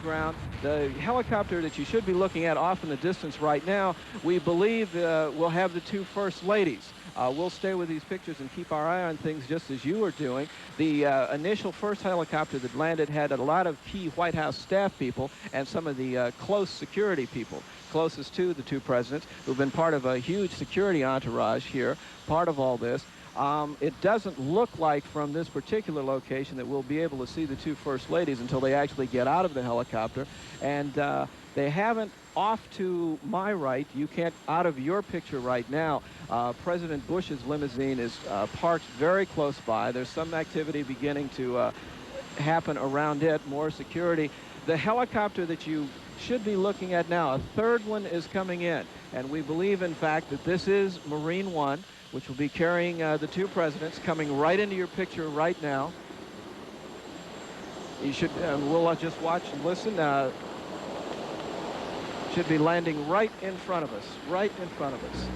Ground. The helicopter that you should be looking at off in the distance right now, we believe will have the two first ladies. We'll stay with these pictures and keep our eye on things just as you are doing. The initial first helicopter that landed had a lot of key White House staff people and some of the close security people closest to the two presidents who've been part of a huge security entourage here, part of all this. It doesn't look like from this particular location that we'll be able to see the two first ladies until they actually get out of the helicopter. And they haven't, off to my right, you can't, out of your picture right now, President Bush's limousine is parked very close by. There's some activity beginning to happen around it, more security. The helicopter that you should be looking at now, a third one is coming in. And we believe, in fact, that this is Marine One, which will be carrying the two presidents, coming right into your picture right now. You should, we'll just watch and listen. Should be landing right in front of us, right in front of us.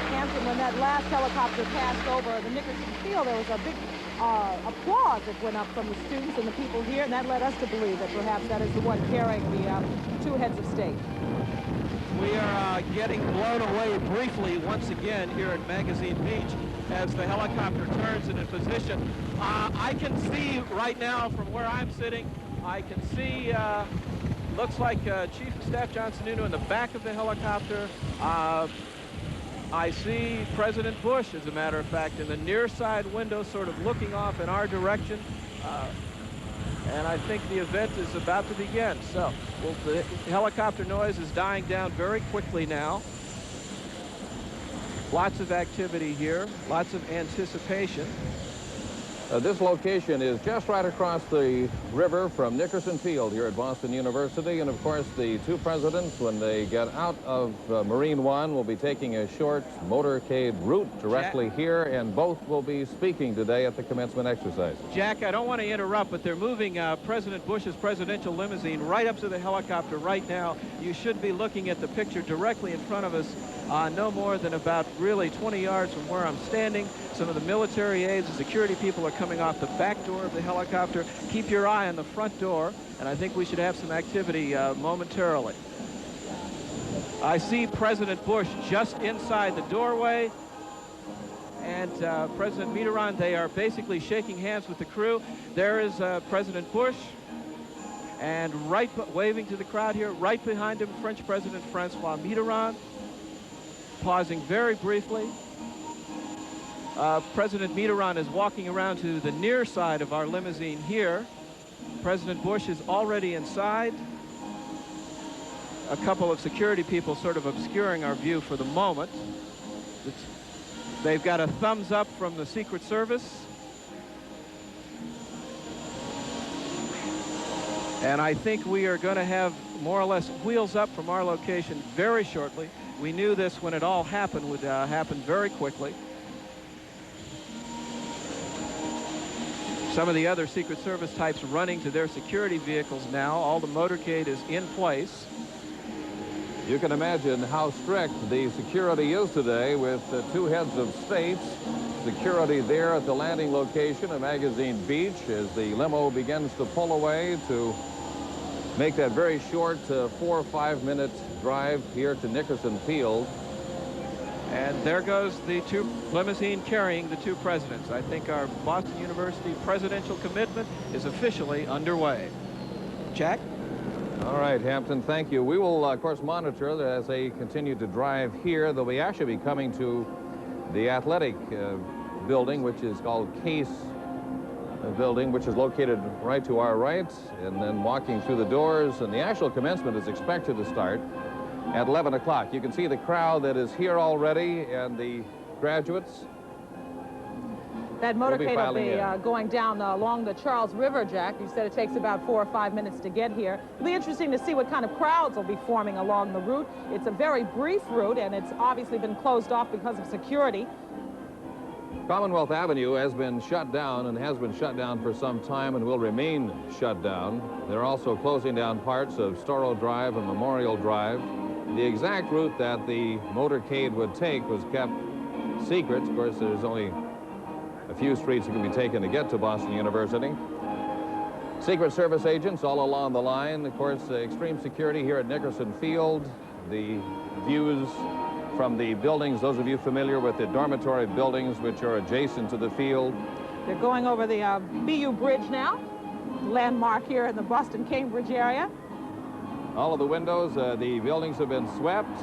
Hampton, when that last helicopter passed over the Nickerson Field, there was a big applause that went up from the students and the people here, and that led us to believe that perhaps that is the one carrying the two heads of state. We are getting blown away briefly once again here at Magazine Beach as the helicopter turns into position. I can see right now from where I'm sitting, I can see, looks like Chief of Staff John Sununu in the back of the helicopter. I see President Bush, as a matter of fact, in the near side window, sort of looking off in our direction. And I think the event is about to begin. So the helicopter noise is dying down very quickly now. Lots of activity here, lots of anticipation. This location is just right across the river from Nickerson Field here at Boston University. And of course, the two presidents, when they get out of Marine One, will be taking a short motorcade route directly here, and both will be speaking today at the commencement exercise. Jack, I don't want to interrupt, but they're moving President Bush's presidential limousine right up to the helicopter right now. You should be looking at the picture directly in front of us, no more than about really 20 yards from where I'm standing. Some of the military aides and security people are coming off the back door of the helicopter. Keep your eye on the front door, and I think we should have some activity momentarily. I see President Bush just inside the doorway, and President Mitterrand. They are basically shaking hands with the crew. There is President Bush, and waving to the crowd here, right behind him, French President Francois Mitterrand, pausing very briefly. President Mitterrand is walking around to the near side of our limousine here. President Bush is already inside. A couple of security people sort of obscuring our view for the moment. They've got a thumbs up from the Secret Service. And I think we are going to have more or less wheels up from our location very shortly. We knew this when it all happened would happen very quickly. Some of the other Secret Service types running to their security vehicles now. All the motorcade is in place. You can imagine how strict the security is today with two heads of states. Security there at the landing location at Magazine Beach as the limo begins to pull away to make that very short 4 or 5 minute drive here to Nickerson Field. And there goes the two limousine carrying the two presidents. I think our Boston University presidential commitment is officially underway. Jack? All right, Hampton, thank you. We will, of course, monitor as they continue to drive here. They'll actually be coming to the athletic building, which is called Case Building, which is located right to our right, and then walking through the doors. And the actual commencement is expected to start at 11 o'clock. You can see the crowd that is here already and the graduates. That motorcade will be going down along the Charles River, Jack. You said it takes about 4 or 5 minutes to get here. It'll be interesting to see what kind of crowds will be forming along the route. It's a very brief route, and it's obviously been closed off because of security. Commonwealth Avenue has been shut down and has been shut down for some time and will remain shut down. They're also closing down parts of Storrow Drive and Memorial Drive. The exact route that the motorcade would take was kept secret. Of course, there's only a few streets that can be taken to get to Boston University. Secret Service agents all along the line. Of course, extreme security here at Nickerson Field. The views from the buildings, those of you familiar with the dormitory buildings which are adjacent to the field. They're going over the BU Bridge now, landmark here in the Boston-Cambridge area. All of the windows, the buildings have been swept.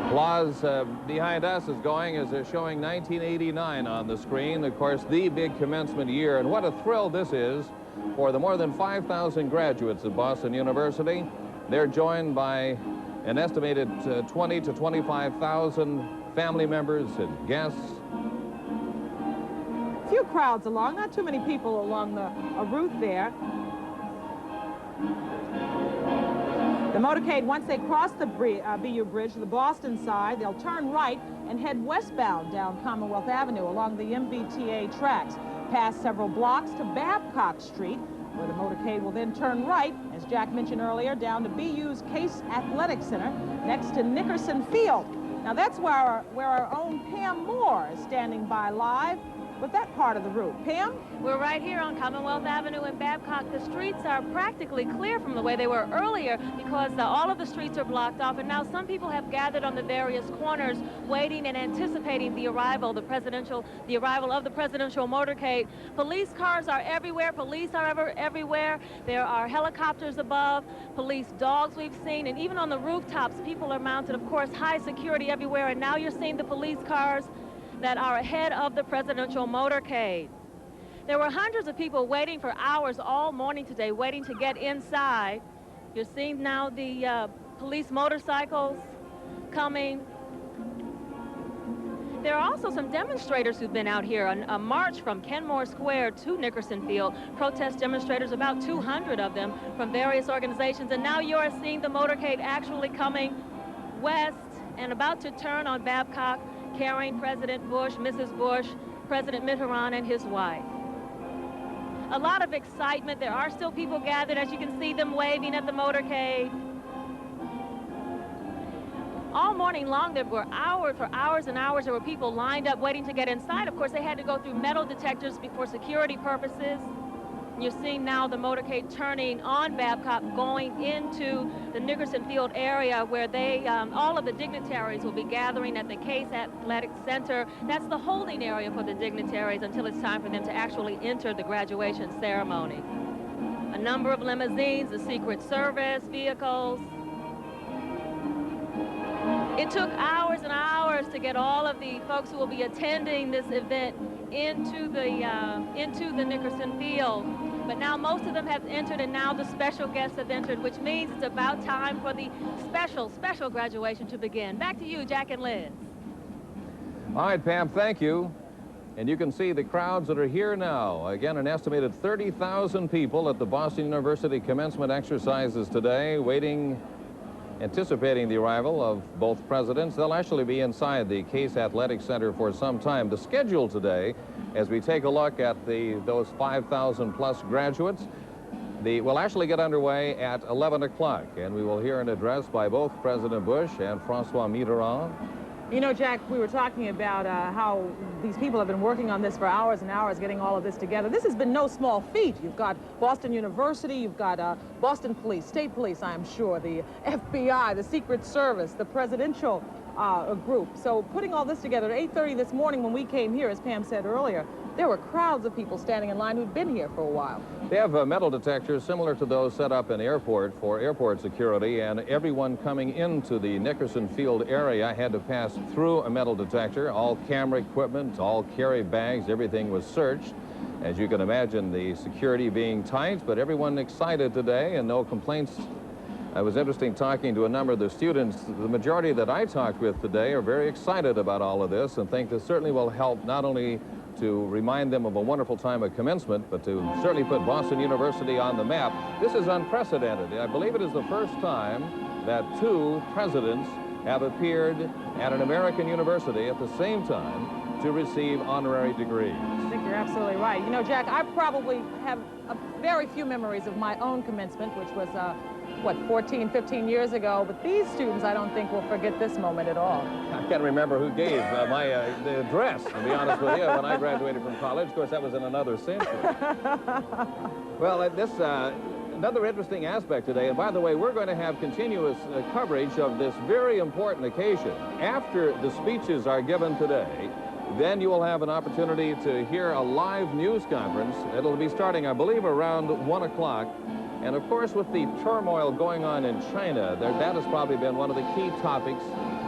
Applause behind us is going as they're showing 1989 on the screen. Of course, the big commencement year, and what a thrill this is for the more than 5,000 graduates of Boston University. They're joined by an estimated 20 to 25,000 family members and guests. Few crowds along, not too many people along the route there. The motorcade, once they cross the BU Bridge to the Boston side, they'll turn right and head westbound down Commonwealth Avenue along the MBTA tracks, past several blocks to Babcock Street, where the motorcade will then turn right, as Jack mentioned earlier, down to BU's Case Athletic Center, next to Nickerson Field. Now that's where our own Pam Moore is standing by live with that part of the route. Pam? We're right here on Commonwealth Avenue in Babcock. The streets are practically clear from the way they were earlier because all of the streets are blocked off, and now some people have gathered on the various corners waiting and anticipating the arrival of the presidential motorcade. Police cars are everywhere. Police are everywhere. There are helicopters above, police dogs we've seen, and even on the rooftops, people are mounted. Of course, high security everywhere, and now you're seeing the police cars that are ahead of the presidential motorcade. There were hundreds of people waiting for hours all morning today, waiting to get inside. You're seeing now the police motorcycles coming. There are also some demonstrators who've been out here on a march from Kenmore Square to Nickerson Field. Protest demonstrators, about 200 of them from various organizations. And now you're seeing the motorcade actually coming west and about to turn on Babcock, carrying President Bush, Mrs. Bush, President Mitterrand, and his wife. A lot of excitement. There are still people gathered, as you can see them waving at the motorcade. All morning long, there were hours and hours, there were people lined up waiting to get inside. Of course, they had to go through metal detectors for security purposes. You're seeing now the motorcade turning on Babcock, going into the Nickerson Field area where all of the dignitaries will be gathering at the Case Athletic Center. That's the holding area for the dignitaries until it's time for them to actually enter the graduation ceremony. A number of limousines, the Secret Service vehicles. It took hours and hours to get all of the folks who will be attending this event into the Nickerson Field. But now most of them have entered, and now the special guests have entered, which means it's about time for the special graduation to begin. Back to you, Jack and Liz. All right, Pam, thank you. And you can see the crowds that are here now. Again, an estimated 30,000 people at the Boston University commencement exercises today, anticipating the arrival of both presidents. They'll actually be inside the Case Athletic Center for some time. The schedule today, as we take a look at those 5,000 plus graduates, will actually get underway at 11 o'clock, and we will hear an address by both President Bush and Francois Mitterrand. You know, Jack, we were talking about how these people have been working on this for hours and hours, getting all of this together. This has been no small feat. You've got Boston University, you've got Boston Police, State Police, I'm sure, the FBI, the Secret Service, the presidential group. So putting all this together at 8:30 this morning when we came here, as Pam said earlier, there were crowds of people standing in line who'd been here for a while. They have metal detectors similar to those set up in airport for airport security, and everyone coming into the Nickerson Field area had to pass through a metal detector. All camera equipment, all carry bags, everything was searched. As you can imagine, the security being tight, but everyone excited today and no complaints. It was interesting talking to a number of the students. The majority that I talked with today are very excited about all of this and think this certainly will help not only to remind them of a wonderful time of commencement, but to certainly put Boston University on the map. This is unprecedented. I believe it is the first time that two presidents have appeared at an American university at the same time to receive honorary degrees. I think you're absolutely right. You know, Jack, I probably have very few memories of my own commencement, which was what, 14, 15 years ago, but these students, I don't think, will forget this moment at all. I can't remember who gave the address, to be honest with you, when I graduated from college. Of course, that was in another century. Well, another interesting aspect today, and by the way, we're going to have continuous coverage of this very important occasion. After the speeches are given today, then you will have an opportunity to hear a live news conference. It'll be starting, I believe, around 1 o'clock. And of course, with the turmoil going on in China, that has probably been one of the key topics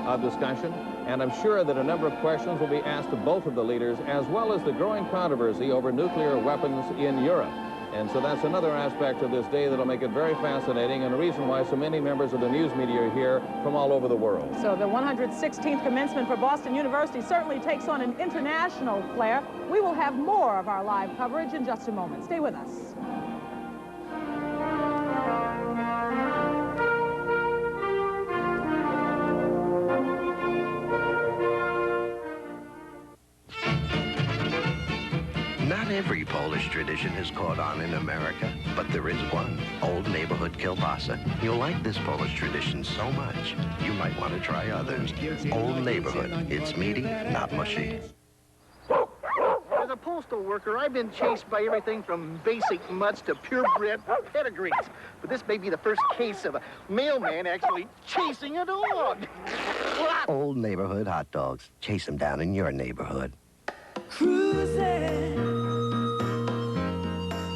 of discussion. And I'm sure that a number of questions will be asked of both of the leaders, as well as the growing controversy over nuclear weapons in Europe. And so that's another aspect of this day that'll make it very fascinating, and a reason why so many members of the news media are here from all over the world. So the 116th commencement for Boston University certainly takes on an international flair. We will have more of our live coverage in just a moment. Stay with us. Not every Polish tradition has caught on in America, but there is one, Old Neighborhood Kielbasa. You'll like this Polish tradition so much, you might want to try others. Old Neighborhood. It's meaty, not mushy. As a postal worker, I've been chased by everything from basic mutts to purebred pedigrees. But this may be the first case of a mailman actually chasing a dog. Old Neighborhood hot dogs. Chase them down in your neighborhood. Cruising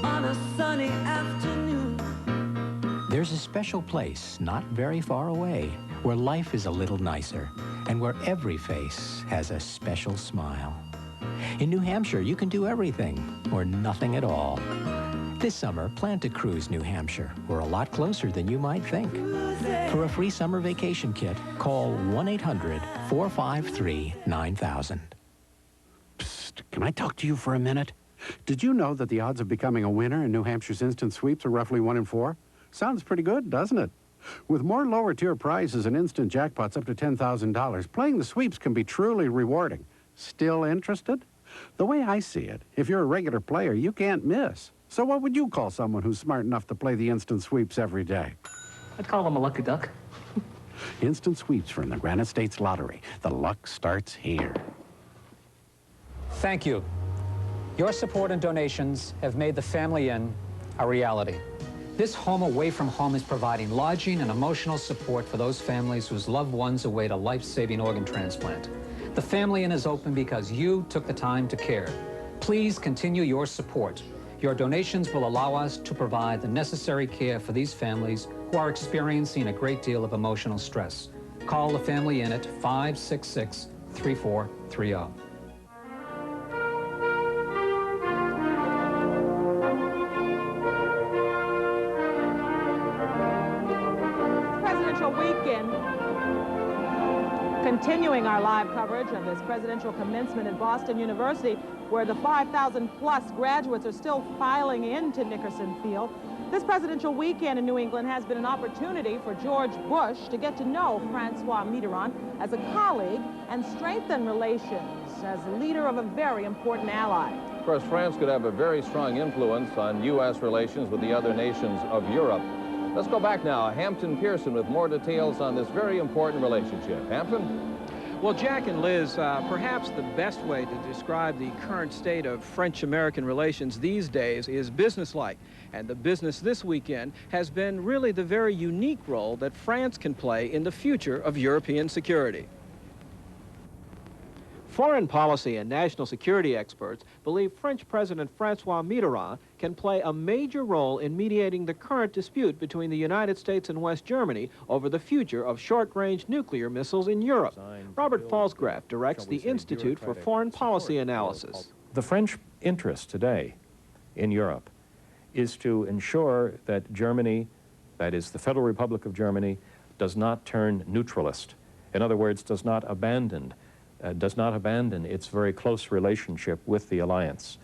on a sunny afternoon. There's a special place not very far away where life is a little nicer and where every face has a special smile. In New Hampshire, you can do everything or nothing at all. This summer, plan to cruise New Hampshire. We're a lot closer than you might think. For a free summer vacation kit, call 1-800-453-9000. Can I talk to you for a minute? Did you know that the odds of becoming a winner in New Hampshire's instant sweeps are roughly 1 in 4? Sounds pretty good, doesn't it? With more lower-tier prizes and instant jackpots up to $10,000, playing the sweeps can be truly rewarding. Still interested? The way I see it, if you're a regular player, you can't miss. So what would you call someone who's smart enough to play the instant sweeps every day? I'd call him a lucky duck. Instant sweeps from the Granite States Lottery. The luck starts here. Thank you. Your support and donations have made the Family Inn a reality. This home away from home is providing lodging and emotional support for those families whose loved ones await a life-saving organ transplant. The Family Inn is open because you took the time to care. Please continue your support. Your donations will allow us to provide the necessary care for these families who are experiencing a great deal of emotional stress. Call the Family Inn at 566-3430. Continuing our live coverage of this presidential commencement at Boston University, where the 5,000-plus graduates are still filing into Nickerson Field. This presidential weekend in New England has been an opportunity for George Bush to get to know Francois Mitterrand as a colleague and strengthen relations as a leader of a very important ally. Of course, France could have a very strong influence on U.S. relations with the other nations of Europe. Let's go back now. Hampton Pearson with more details on this very important relationship. Hampton? Well, Jack and Liz, perhaps the best way to describe the current state of French-American relations these days is businesslike. And the business this weekend has been really the very unique role that France can play in the future of European security. Foreign policy and national security experts believe French President Francois Mitterrand can play a major role in mediating the current dispute between the United States and West Germany over the future of short-range nuclear missiles in Europe. Robert Falsgraf directs the Institute for Foreign Policy Analysis. The French interest today in Europe is to ensure that Germany, that is the Federal Republic of Germany, does not turn neutralist. In other words, does not abandon its very close relationship with the alliance.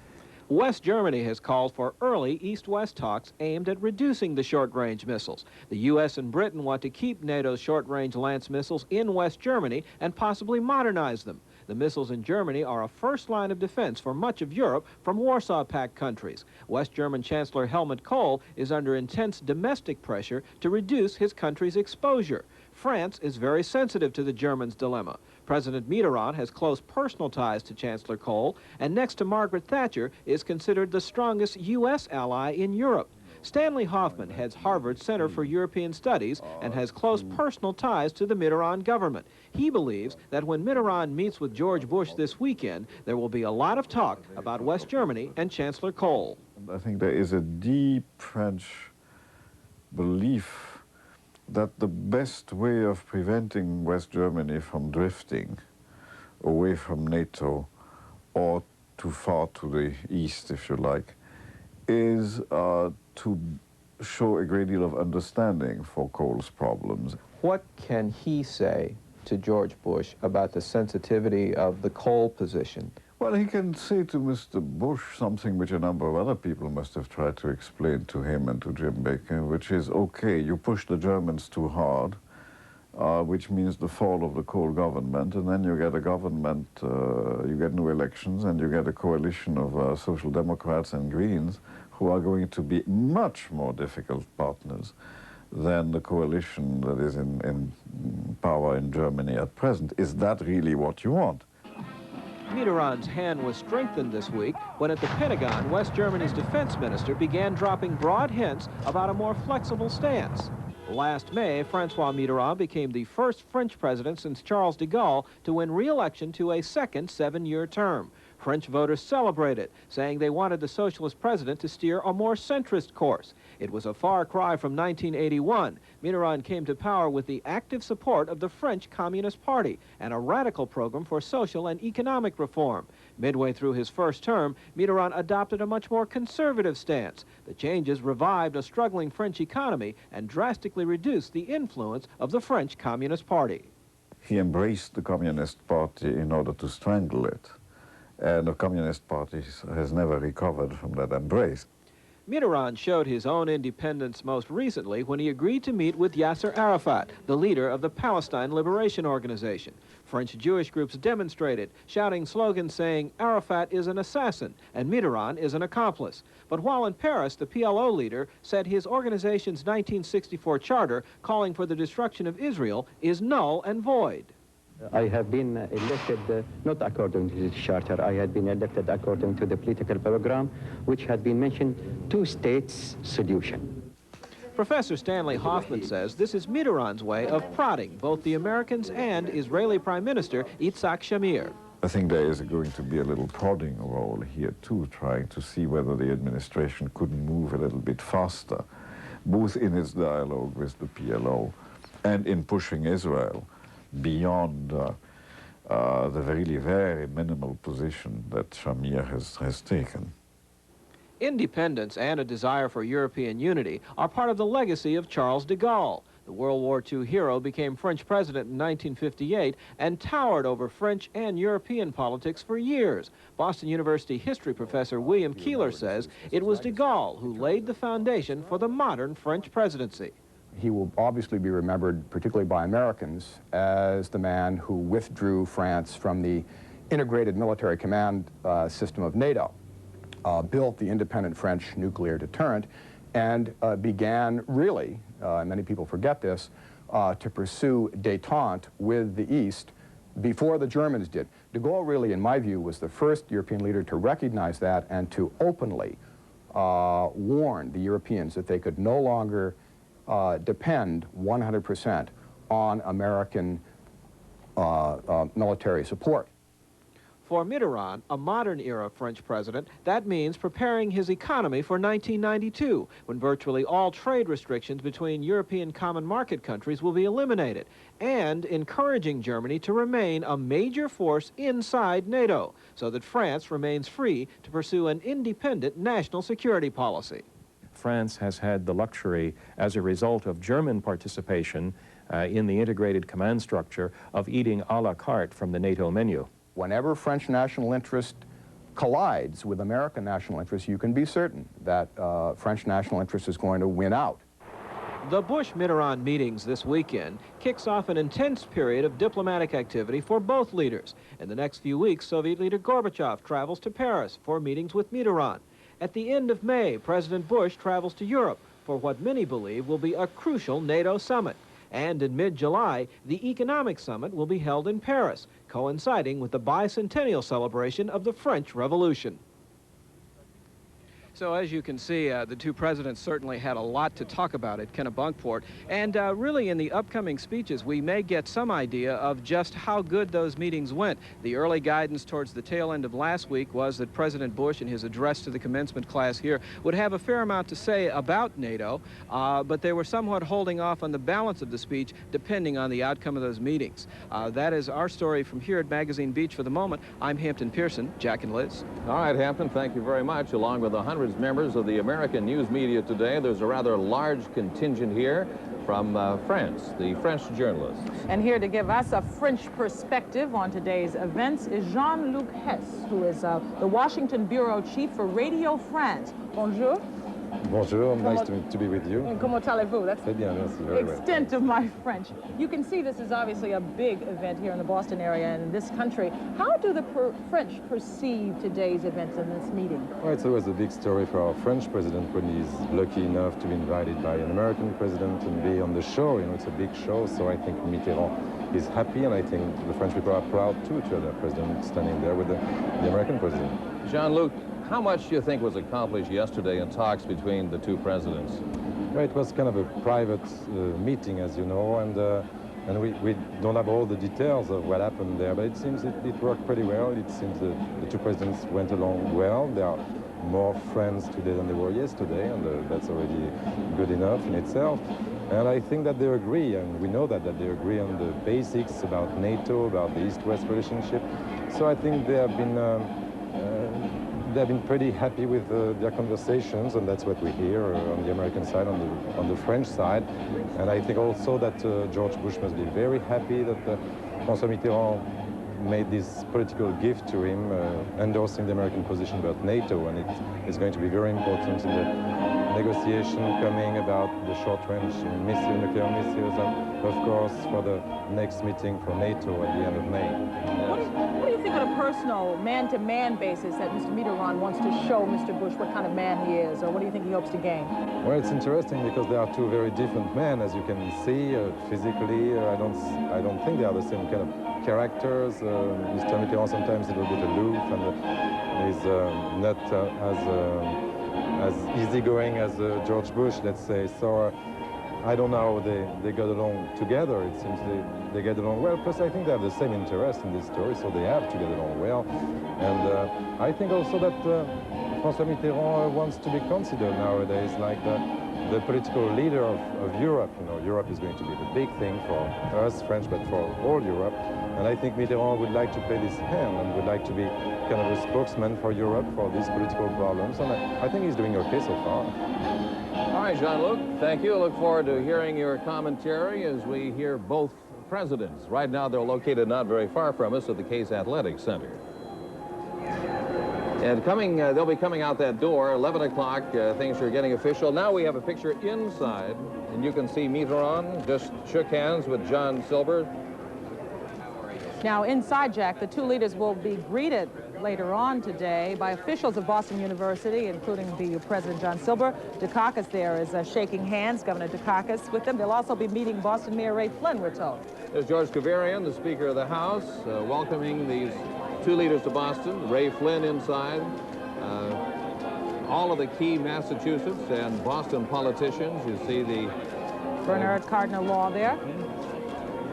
West Germany has called for early East-West talks aimed at reducing the short-range missiles. The U.S. and Britain want to keep NATO's short-range Lance missiles in West Germany and possibly modernize them. The missiles in Germany are a first line of defense for much of Europe from Warsaw Pact countries. West German Chancellor Helmut Kohl is under intense domestic pressure to reduce his country's exposure. France is very sensitive to the Germans' dilemma. President Mitterrand has close personal ties to Chancellor Kohl, and next to Margaret Thatcher is considered the strongest U.S. ally in Europe. Stanley Hoffman heads Harvard's Center for European Studies and has close personal ties to the Mitterrand government. He believes that when Mitterrand meets with George Bush this weekend, there will be a lot of talk about West Germany and Chancellor Kohl. I think there is a deep French belief that the best way of preventing West Germany from drifting away from NATO or too far to the east, if you like, is to show a great deal of understanding for Kohl's problems. What can he say to George Bush about the sensitivity of the Kohl position? Well, he can say to Mr. Bush something which a number of other people must have tried to explain to him and to Jim Baker, which is, okay, you push the Germans too hard, which means the fall of the Kohl government, and then you get a government, you get new elections, and you get a coalition of Social Democrats and Greens who are going to be much more difficult partners than the coalition that is in power in Germany at present. Is that really what you want? Mitterrand's hand was strengthened this week when at the Pentagon, West Germany's defense minister began dropping broad hints about a more flexible stance. Last May, Francois Mitterrand became the first French president since Charles de Gaulle to win re-election to a second 7-year term. French voters celebrated, saying they wanted the socialist president to steer a more centrist course. It was a far cry from 1981. Mitterrand came to power with the active support of the French Communist Party and a radical program for social and economic reform. Midway through his first term, Mitterrand adopted a much more conservative stance. The changes revived a struggling French economy and drastically reduced the influence of the French Communist Party. He embraced the Communist Party in order to strangle it. And the Communist Party has never recovered from that embrace. Mitterrand showed his own independence most recently when he agreed to meet with Yasser Arafat, the leader of the Palestine Liberation Organization. French Jewish groups demonstrated, shouting slogans saying Arafat is an assassin and Mitterrand is an accomplice. But while in Paris, the PLO leader said his organization's 1964 charter calling for the destruction of Israel is null and void. I have been elected not according to the charter. I had been elected according to the political program, which had been mentioned, two states solution. Professor Stanley Hoffman says this is Mitterrand's way of prodding both the Americans and Israeli Prime Minister Yitzhak Shamir. I think there is going to be a little prodding role here too, trying to see whether the administration could move a little bit faster, both in its dialogue with the PLO and in pushing Israel beyond the really very minimal position that Shamir has taken. Independence and a desire for European unity are part of the legacy of Charles de Gaulle. The World War II hero became French president in 1958 and towered over French and European politics for years. Boston University history professor William Keeler says it was de Gaulle who laid the foundation for the modern French presidency. He will obviously be remembered, particularly by Americans, as the man who withdrew France from the integrated military command system of NATO, built the independent French nuclear deterrent, and began really, many people forget this, to pursue détente with the East before the Germans did. De Gaulle really, in my view, was the first European leader to recognize that and to openly warn the Europeans that they could no longer depend 100% on American military support. For Mitterrand, a modern-era French president, that means preparing his economy for 1992, when virtually all trade restrictions between European common market countries will be eliminated, and encouraging Germany to remain a major force inside NATO, so that France remains free to pursue an independent national security policy. France has had the luxury, as a result of German participation in the integrated command structure, of eating a la carte from the NATO menu. Whenever French national interest collides with American national interest, you can be certain that French national interest is going to win out. The Bush-Mitterrand meetings this weekend kicks off an intense period of diplomatic activity for both leaders. In the next few weeks, Soviet leader Gorbachev travels to Paris for meetings with Mitterrand. At the end of May, President Bush travels to Europe for what many believe will be a crucial NATO summit. And in mid-July, the economic summit will be held in Paris, coinciding with the bicentennial celebration of the French Revolution. So as you can see, the two presidents certainly had a lot to talk about at Kennebunkport. And really in the upcoming speeches, we may get some idea of just how good those meetings went. The early guidance towards the tail end of last week was that President Bush, in his address to the commencement class here, would have a fair amount to say about NATO, but they were somewhat holding off on the balance of the speech, depending on the outcome of those meetings. That is our story from here at Magazine Beach for the moment. I'm Hampton Pearson. Jack and Liz. All right, Hampton, thank you very much. Along with 100 members of the American news media today, there's a rather large contingent here from France, the French journalists. And here to give us a French perspective on today's events is Jean-Luc Hess, who is the Washington bureau chief for Radio France. Bonjour. Bonjour, nice to be with you. Comment allez-vous? That's Très bien, merci, the extent of my French. You can see this is obviously a big event here in the Boston area and in this country. How do the French perceive today's events in this meeting? Well, it's always a big story for our French president when he's lucky enough to be invited by an American president and be on the show. You know, it's a big show, so I think Mitterrand is happy, and I think the French people are proud too to have their president standing there with the American president. Jean-Luc, how much do you think was accomplished yesterday in talks between the two presidents? Well, it was kind of a private meeting, as you know, and we don't have all the details of what happened there, but it seems it worked pretty well. It seems that the two presidents went along well. They are more friends today than they were yesterday, and that's already good enough in itself. And I think that they agree, and we know that they agree on the basics about NATO, about the East-West relationship. So I think they have been pretty happy with their conversations, and that's what we hear on the American side, on the French side. And I think also that George Bush must be very happy that François Mitterrand made this political gift to him, endorsing the American position about NATO, and it is going to be very important in the negotiation coming about the short-range nuclear missiles, and of course for the next meeting for NATO at the end of May. What do you think on a personal, man-to-man basis that Mr. Mitterrand wants to show Mr. Bush what kind of man he is, or what do you think he hopes to gain? Well, it's interesting because they are two very different men, as you can see physically. I don't think they are the same kind of characters. Mr. Mitterrand sometimes is a little bit aloof, and he's not as easygoing as George Bush, let's say. So I don't know how they got along together. It seems they get along well. Plus, I think they have the same interest in this story, so they have to get along well. And I think also that François Mitterrand wants to be considered nowadays like the political leader of Europe. You know, Europe is going to be the big thing for us, French, but for all Europe. And I think Mitterrand would like to play this hand and would like to be kind of a spokesman for Europe for these political problems. And I think he's doing okay so far. All right, Jean-Luc, thank you. I look forward to hearing your commentary as we hear both presidents. Right now, they're located not very far from us at the Case Athletic Center. And they'll be coming out that door, 11 o'clock, things are getting official. Now we have a picture inside, and you can see Mitterrand just shook hands with John Silber. Now, inside, Jack, the two leaders will be greeted later on today by officials of Boston University, including the President John Silber. Dukakis there is shaking hands, Governor Dukakis with them. They'll also be meeting Boston Mayor Ray Flynn, we're told. There's George Kavarian, the Speaker of the House, welcoming these two leaders to Boston. Ray Flynn inside. All of the key Massachusetts and Boston politicians. You see the... Bernard Cardinal Law there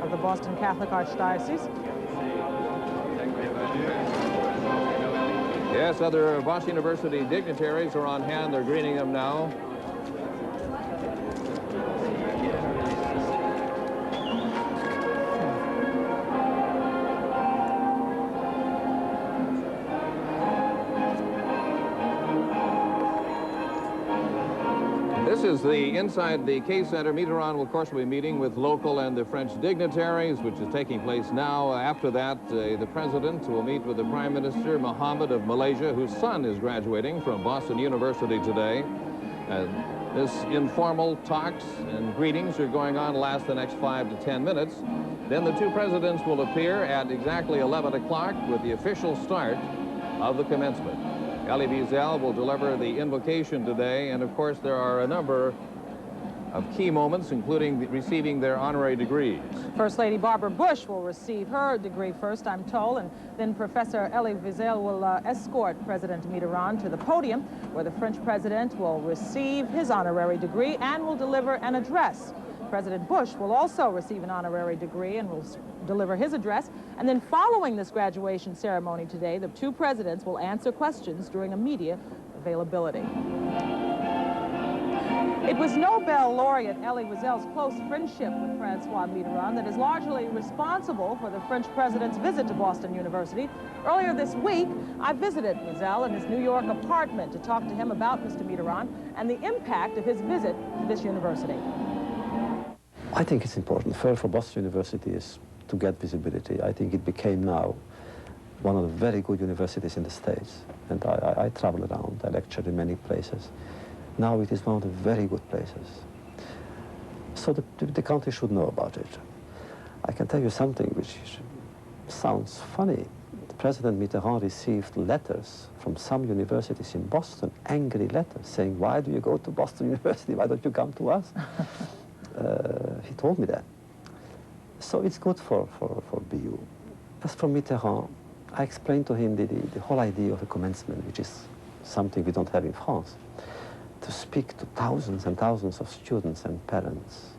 of the Boston Catholic Archdiocese. Yes, other Boston University dignitaries are on hand. They're greeting them now. This is inside the Case Center. Mitterrand will, of course, be meeting with local and the French dignitaries, which is taking place now. After that, the president will meet with the Prime Minister, Mohammed of Malaysia, whose son is graduating from Boston University today. This informal talks and greetings are going on, last the next 5 to 10 minutes. Then the two presidents will appear at exactly 11 o'clock with the official start of the commencement. Elie Wiesel will deliver the invocation today, and of course there are a number of key moments, including receiving their honorary degrees. First Lady Barbara Bush will receive her degree first, I'm told, and then Professor Elie Wiesel will escort President Mitterrand to the podium, where the French president will receive his honorary degree and will deliver an address. President Bush will also receive an honorary degree and will deliver his address. And then following this graduation ceremony today, the two presidents will answer questions during a media availability. It was Nobel laureate Elie Wiesel's close friendship with Francois Mitterrand that is largely responsible for the French president's visit to Boston University. Earlier this week, I visited Wiesel in his New York apartment to talk to him about Mr. Mitterrand and the impact of his visit to this university. I think it's important. First, for Boston University is to get visibility. I think it became now one of the very good universities in the States. And I travel around, I lecture in many places. Now it is one of the very good places. So the country should know about it. I can tell you something which sounds funny. President Mitterrand received letters from some universities in Boston, angry letters, saying, why do you go to Boston University? Why don't you come to us? He told me that. So it's good for BU. As for Mitterrand, I explained to him the whole idea of a commencement, which is something we don't have in France. To speak to thousands and thousands of students and parents.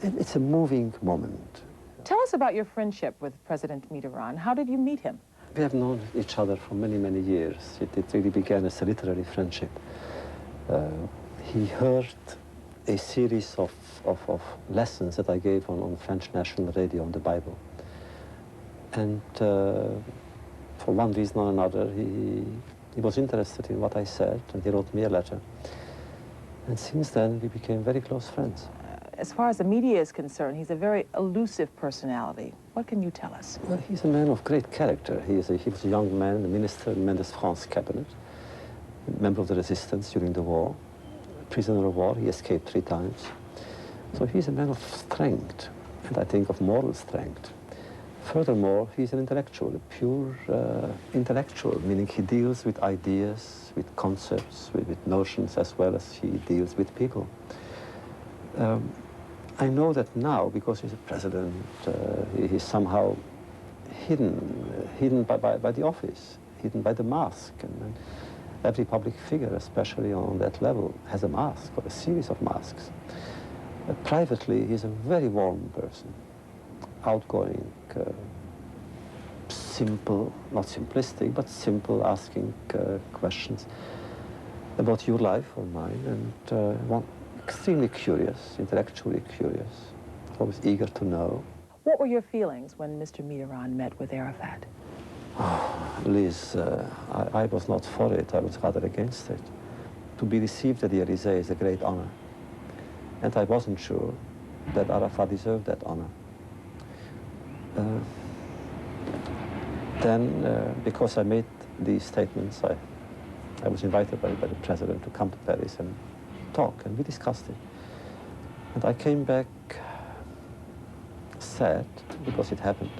It's a moving moment. Tell us about your friendship with President Mitterrand. How did you meet him? We have known each other for many, many years. It really began as a literary friendship. He heard a series of lessons that I gave on French national radio on the Bible. And for one reason or another, he was interested in what I said, and he wrote me a letter. And since then, we became very close friends. As far as the media is concerned, he's a very elusive personality. What can you tell us? Well, he's a man of great character. He was a young man, a minister in Mendes France cabinet, a member of the resistance during the war, prisoner of war. He escaped 3 times. So he's a man of strength, and I think of moral strength. Furthermore, he's an intellectual, a pure intellectual, meaning he deals with ideas, with concepts, with notions, as well as he deals with people. I know that now, because he's a president, he's somehow hidden by the office, hidden by the mask. And every public figure, especially on that level, has a mask or a series of masks. Privately, he's a very warm person. Outgoing, simple, not simplistic, but simple, asking questions about your life or mine, and extremely curious, intellectually curious, always eager to know. What were your feelings when Mr. Mitterrand met with Arafat? Oh, Liz, I was not for it, I was rather against it. To be received at the Élysée is a great honor, and I wasn't sure that Arafat deserved that honor. Then, because I made these statements, I was invited by the president to come to Paris and talk, and we discussed it. And I came back sad because it happened.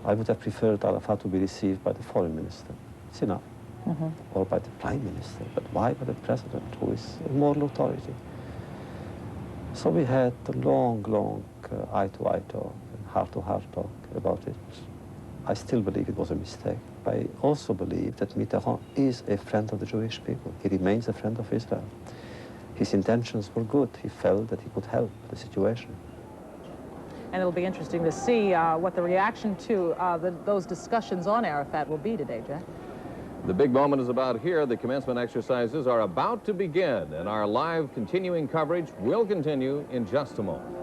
I would have preferred Arafat to be received by the foreign minister. It's enough. Or by the prime minister, but why by the president, who is a moral authority? So we had a long, long eye-to-eye talk, heart-to-heart talk about it. I still believe it was a mistake. I also believe that Mitterrand is a friend of the Jewish people. He remains a friend of Israel. His intentions were good. He felt that he could help the situation. And it'll be interesting to see what the reaction to those discussions on Arafat will be today, Jack. The big moment is about here. The commencement exercises are about to begin, and our live continuing coverage will continue in just a moment.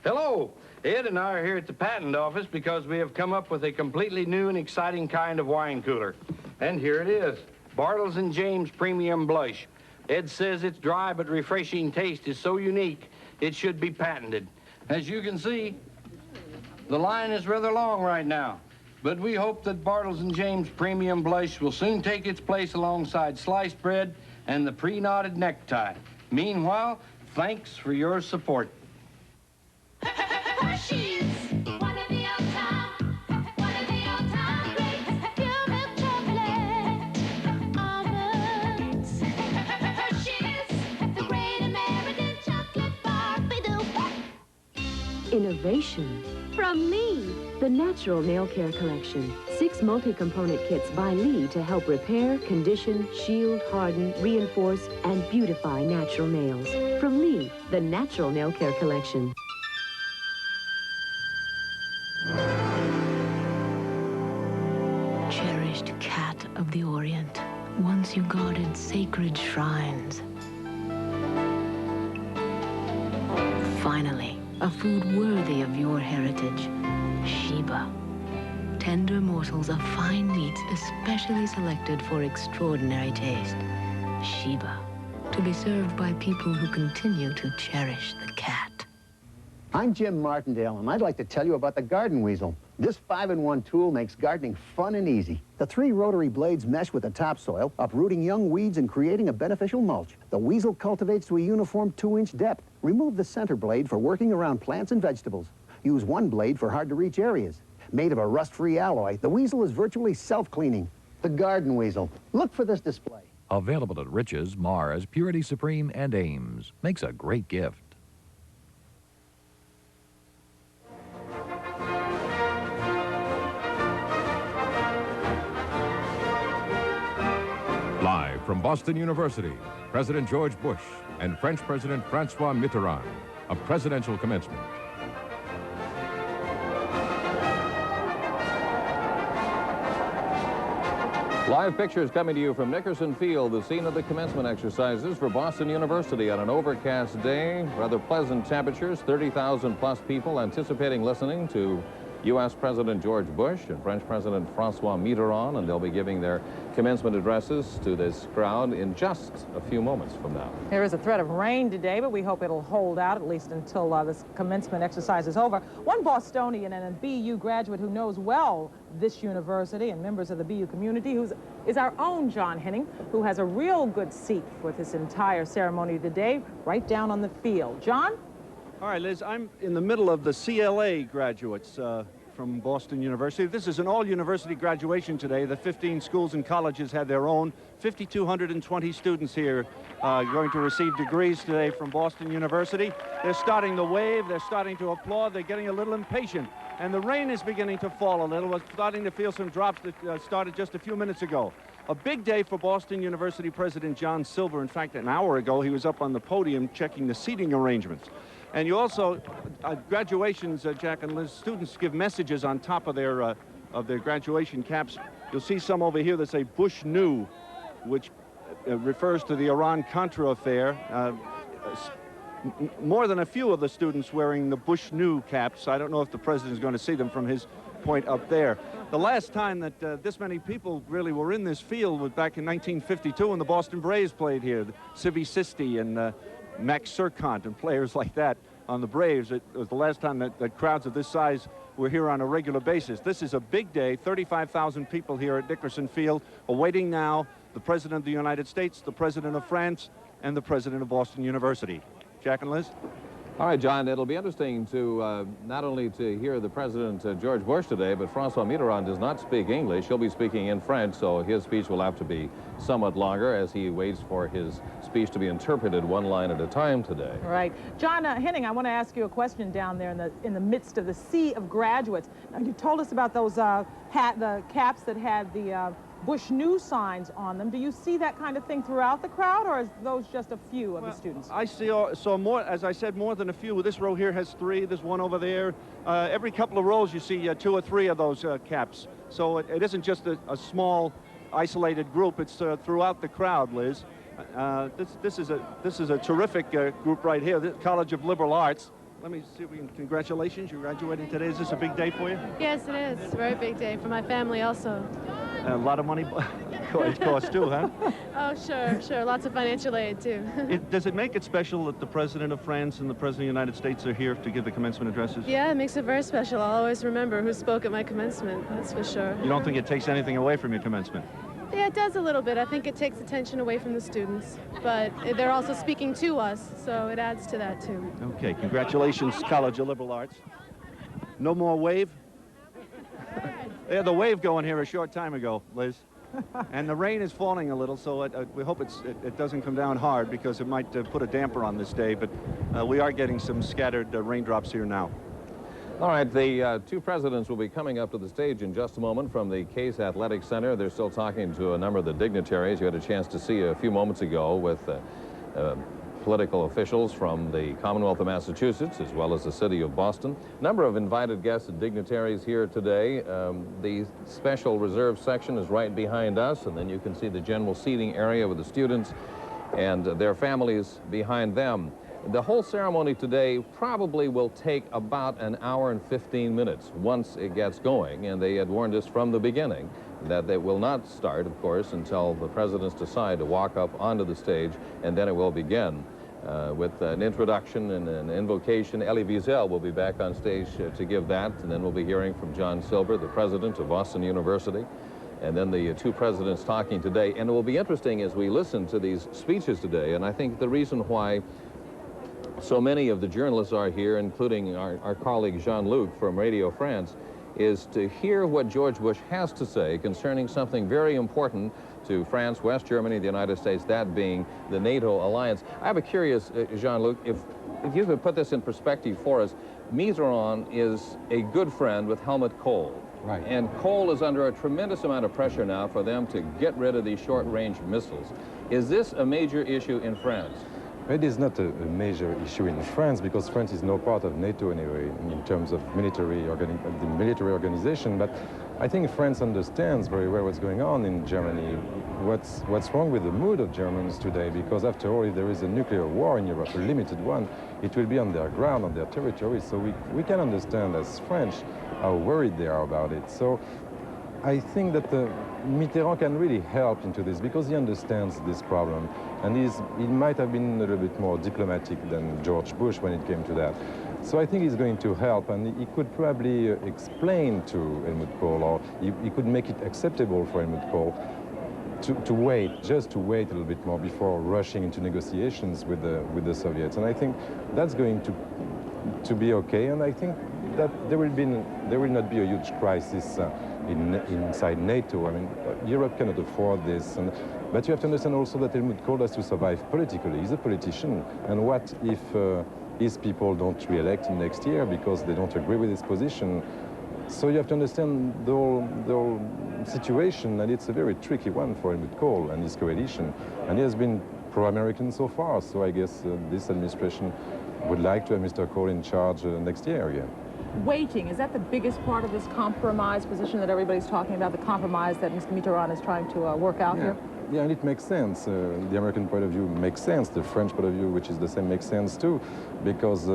Hello, Ed and I are here at the patent office because we have come up with a completely new and exciting kind of wine cooler. And here it is, Bartles & James Premium Blush. Ed says its dry but refreshing taste is so unique, it should be patented. As you can see, the line is rather long right now, but we hope that Bartles & James Premium Blush will soon take its place alongside sliced bread and the pre-knotted necktie. Meanwhile, thanks for your support. Innovation from Lee. The Natural Nail Care Collection. 6 multi-component kits by Lee to help repair, condition, shield, harden, reinforce, and beautify natural nails. From Lee, the Natural Nail Care Collection. Cherished cat of the Orient. Once you guarded sacred shrines. Finally, a food worthy of your heritage. Sheba. Tender morsels of fine meats especially selected for extraordinary taste. Sheba. To be served by people who continue to cherish the cat. I'm Jim Martindale, and I'd like to tell you about the Garden Weasel. This 5-in-1 tool makes gardening fun and easy. The 3 rotary blades mesh with the topsoil, uprooting young weeds and creating a beneficial mulch. The Weasel cultivates to a uniform 2-inch depth. Remove the center blade for working around plants and vegetables. Use 1 blade for hard-to-reach areas. Made of a rust-free alloy, the Weasel is virtually self-cleaning. The Garden Weasel. Look for this display. Available at Rich's, Mars, Purity Supreme, and Ames. Makes a great gift. Live from Boston University, President George Bush and French President Francois Mitterrand, a presidential commencement. Live pictures coming to you from Nickerson Field, the scene of the commencement exercises for Boston University on an overcast day. Rather pleasant temperatures, 30,000 plus people anticipating listening to U.S. President George Bush and French President Francois Mitterrand, and they'll be giving their commencement addresses to this crowd in just a few moments from now. There is a threat of rain today, but we hope it'll hold out at least until this commencement exercise is over. One Bostonian and a BU graduate who knows well this university and members of the BU community is our own John Henning, who has a real good seat for this entire ceremony today, right down on the field. John? All right, Liz, I'm in the middle of the CLA graduates from Boston University. This is an all-university graduation today. The 15 schools and colleges had their own. 5,220 students here going to receive degrees today from Boston University. They're starting to wave. They're starting to applaud. They're getting a little impatient. And the rain is beginning to fall a little. We're starting to feel some drops that started just a few minutes ago. A big day for Boston University President John Silver. In fact, an hour ago, he was up on the podium checking the seating arrangements. And you also, graduations, Jack and Liz, students give messages on top of their graduation caps. You'll see some over here that say Bush knew, which refers to the Iran-Contra affair. More than a few of the students wearing the Bush knew caps. I don't know if the president is going to see them from his point up there. The last time that this many people really were in this field was back in 1952 when the Boston Braves played here. Sibby Sisti and Max Serkant and players like that on the Braves. It was the last time that crowds of this size were here on a regular basis. This is a big day, 35,000 people here at Nickerson Field, awaiting now the President of the United States, the President of France, and the President of Boston University. Jack and Liz? All right, John, it'll be interesting to not only to hear the President George Bush today, but Francois Mitterrand does not speak English. He'll be speaking in French, so his speech will have to be somewhat longer as he waits for his speech to be interpreted one line at a time today. Right. John Henning, I want to ask you a question down there in the midst of the sea of graduates. Now, you told us about those the caps that had the Bush News signs on them. Do you see that kind of thing throughout the crowd, or is those just a few of the students? I saw more, as I said, more than a few. This row here has 3. There's one over there. Every couple of rows you see 2 or 3 of those caps. So it isn't just a small, isolated group. It's throughout the crowd, Liz. This is a terrific group right here, the College of Liberal Arts. Let me see if we can, congratulations, you're graduating today. Is this a big day for you? Yes, it is. It's a very big day for my family also. A lot of money. It costs too, huh? Oh, sure, sure. Lots of financial aid, too. Does it make it special that the President of France and the President of the United States are here to give the commencement addresses? Yeah, it makes it very special. I'll always remember who spoke at my commencement, that's for sure. You don't think it takes anything away from your commencement? Yeah, it does a little bit. I think it takes attention away from the students. But they're also speaking to us, so it adds to that, too. Okay, congratulations, College of Liberal Arts. No more wave? They had the wave going here a short time ago, Liz. And the rain is falling a little, so we hope it doesn't come down hard because it might put a damper on this day, but we are getting some scattered raindrops here now. All right, the two presidents will be coming up to the stage in just a moment from the Case Athletic Center. They're still talking to a number of the dignitaries you had a chance to see a few moments ago with political officials from the Commonwealth of Massachusetts as well as the city of Boston. A number of invited guests and dignitaries here today. The special reserve section is right behind us, and then you can see the general seating area with the students and their families behind them. The whole ceremony today probably will take about an hour and 15 minutes once it gets going, and they had warned us from the beginning that they will not start, of course, until the presidents decide to walk up onto the stage, and then it will begin with an introduction and an invocation. Elie Wiesel will be back on stage to give that, and then we'll be hearing from John Silver, the president of Boston University, and then the two presidents talking today. And it will be interesting as we listen to these speeches today, and I think the reason why so many of the journalists are here, including our colleague Jean-Luc from Radio France, is to hear what George Bush has to say concerning something very important to France, West Germany, the United States, that being the NATO alliance. I have a curious, Jean-Luc, if you could put this in perspective for us. Mitterrand is a good friend with Helmut Kohl. Right. And Kohl is under a tremendous amount of pressure now for them to get rid of these short-range missiles. Is this a major issue in France? It is not a major issue in France because France is no part of NATO anyway in terms of the military organization. But I think France understands very well what's going on in Germany. What's wrong with the mood of Germans today? Because after all, if there is a nuclear war in Europe, a limited one, it will be on their ground, on their territory. So we can understand as French how worried they are about it. So I think that Mitterrand can really help into this because he understands this problem, and he might have been a little bit more diplomatic than George Bush when it came to that. So I think he's going to help, and he could probably explain to Helmut Kohl, or he could make it acceptable for Helmut Kohl to wait, just to wait a little bit more before rushing into negotiations with the Soviets. And I think that's going to be okay, and I think that there will not be a huge crisis inside NATO. I mean, Europe cannot afford this. But you have to understand also that Helmut Kohl has to survive politically. He's a politician. And what if his people don't re-elect him next year because they don't agree with his position? So you have to understand the whole situation, and it's a very tricky one for Helmut Kohl and his coalition. And he has been pro-American so far, so I guess this administration would like to have Mr. Kohl in charge next year again. Waiting, is that the biggest part of this compromise position that everybody's talking about, the compromise that Mr. Mitterrand is trying to work out here? Yeah, and it makes sense. The American point of view makes sense. The French point of view, which is the same, makes sense too. Because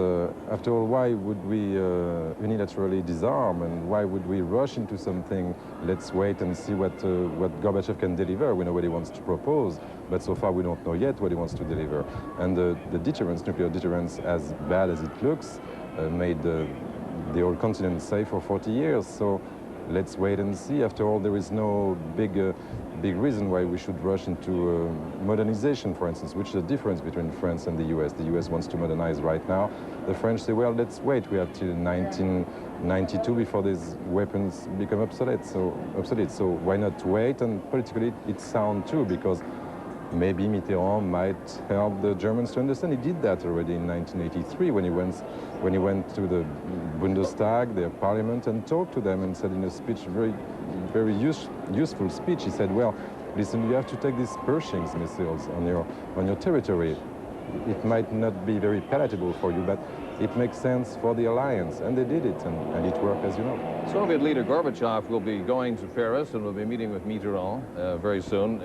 after all, why would we unilaterally disarm, and why would we rush into something? Let's wait and see what Gorbachev can deliver. We know what he wants to propose, but so far we don't know yet what he wants to deliver. And the deterrence, nuclear deterrence, as bad as it looks, made the whole continent safe for 40 years. So let's wait and see. After all, there is no big reason why we should rush into modernization, for instance, which is the difference between France and the US. The US wants to modernize right now. The French say, well, let's wait. We have till 1992 before these weapons become obsolete. So why not wait? And politically, it's sound too, because maybe Mitterrand might help the Germans to understand. He did that already in 1983 when he went to the Bundestag, their parliament, and talked to them and said in a speech, very useful speech, he said, well, listen, you have to take these Pershing missiles on your territory. It might not be very palatable for you, but it makes sense for the alliance. And they did it, and it worked, as you know. Soviet leader Gorbachev will be going to Paris and will be meeting with Mitterrand very soon.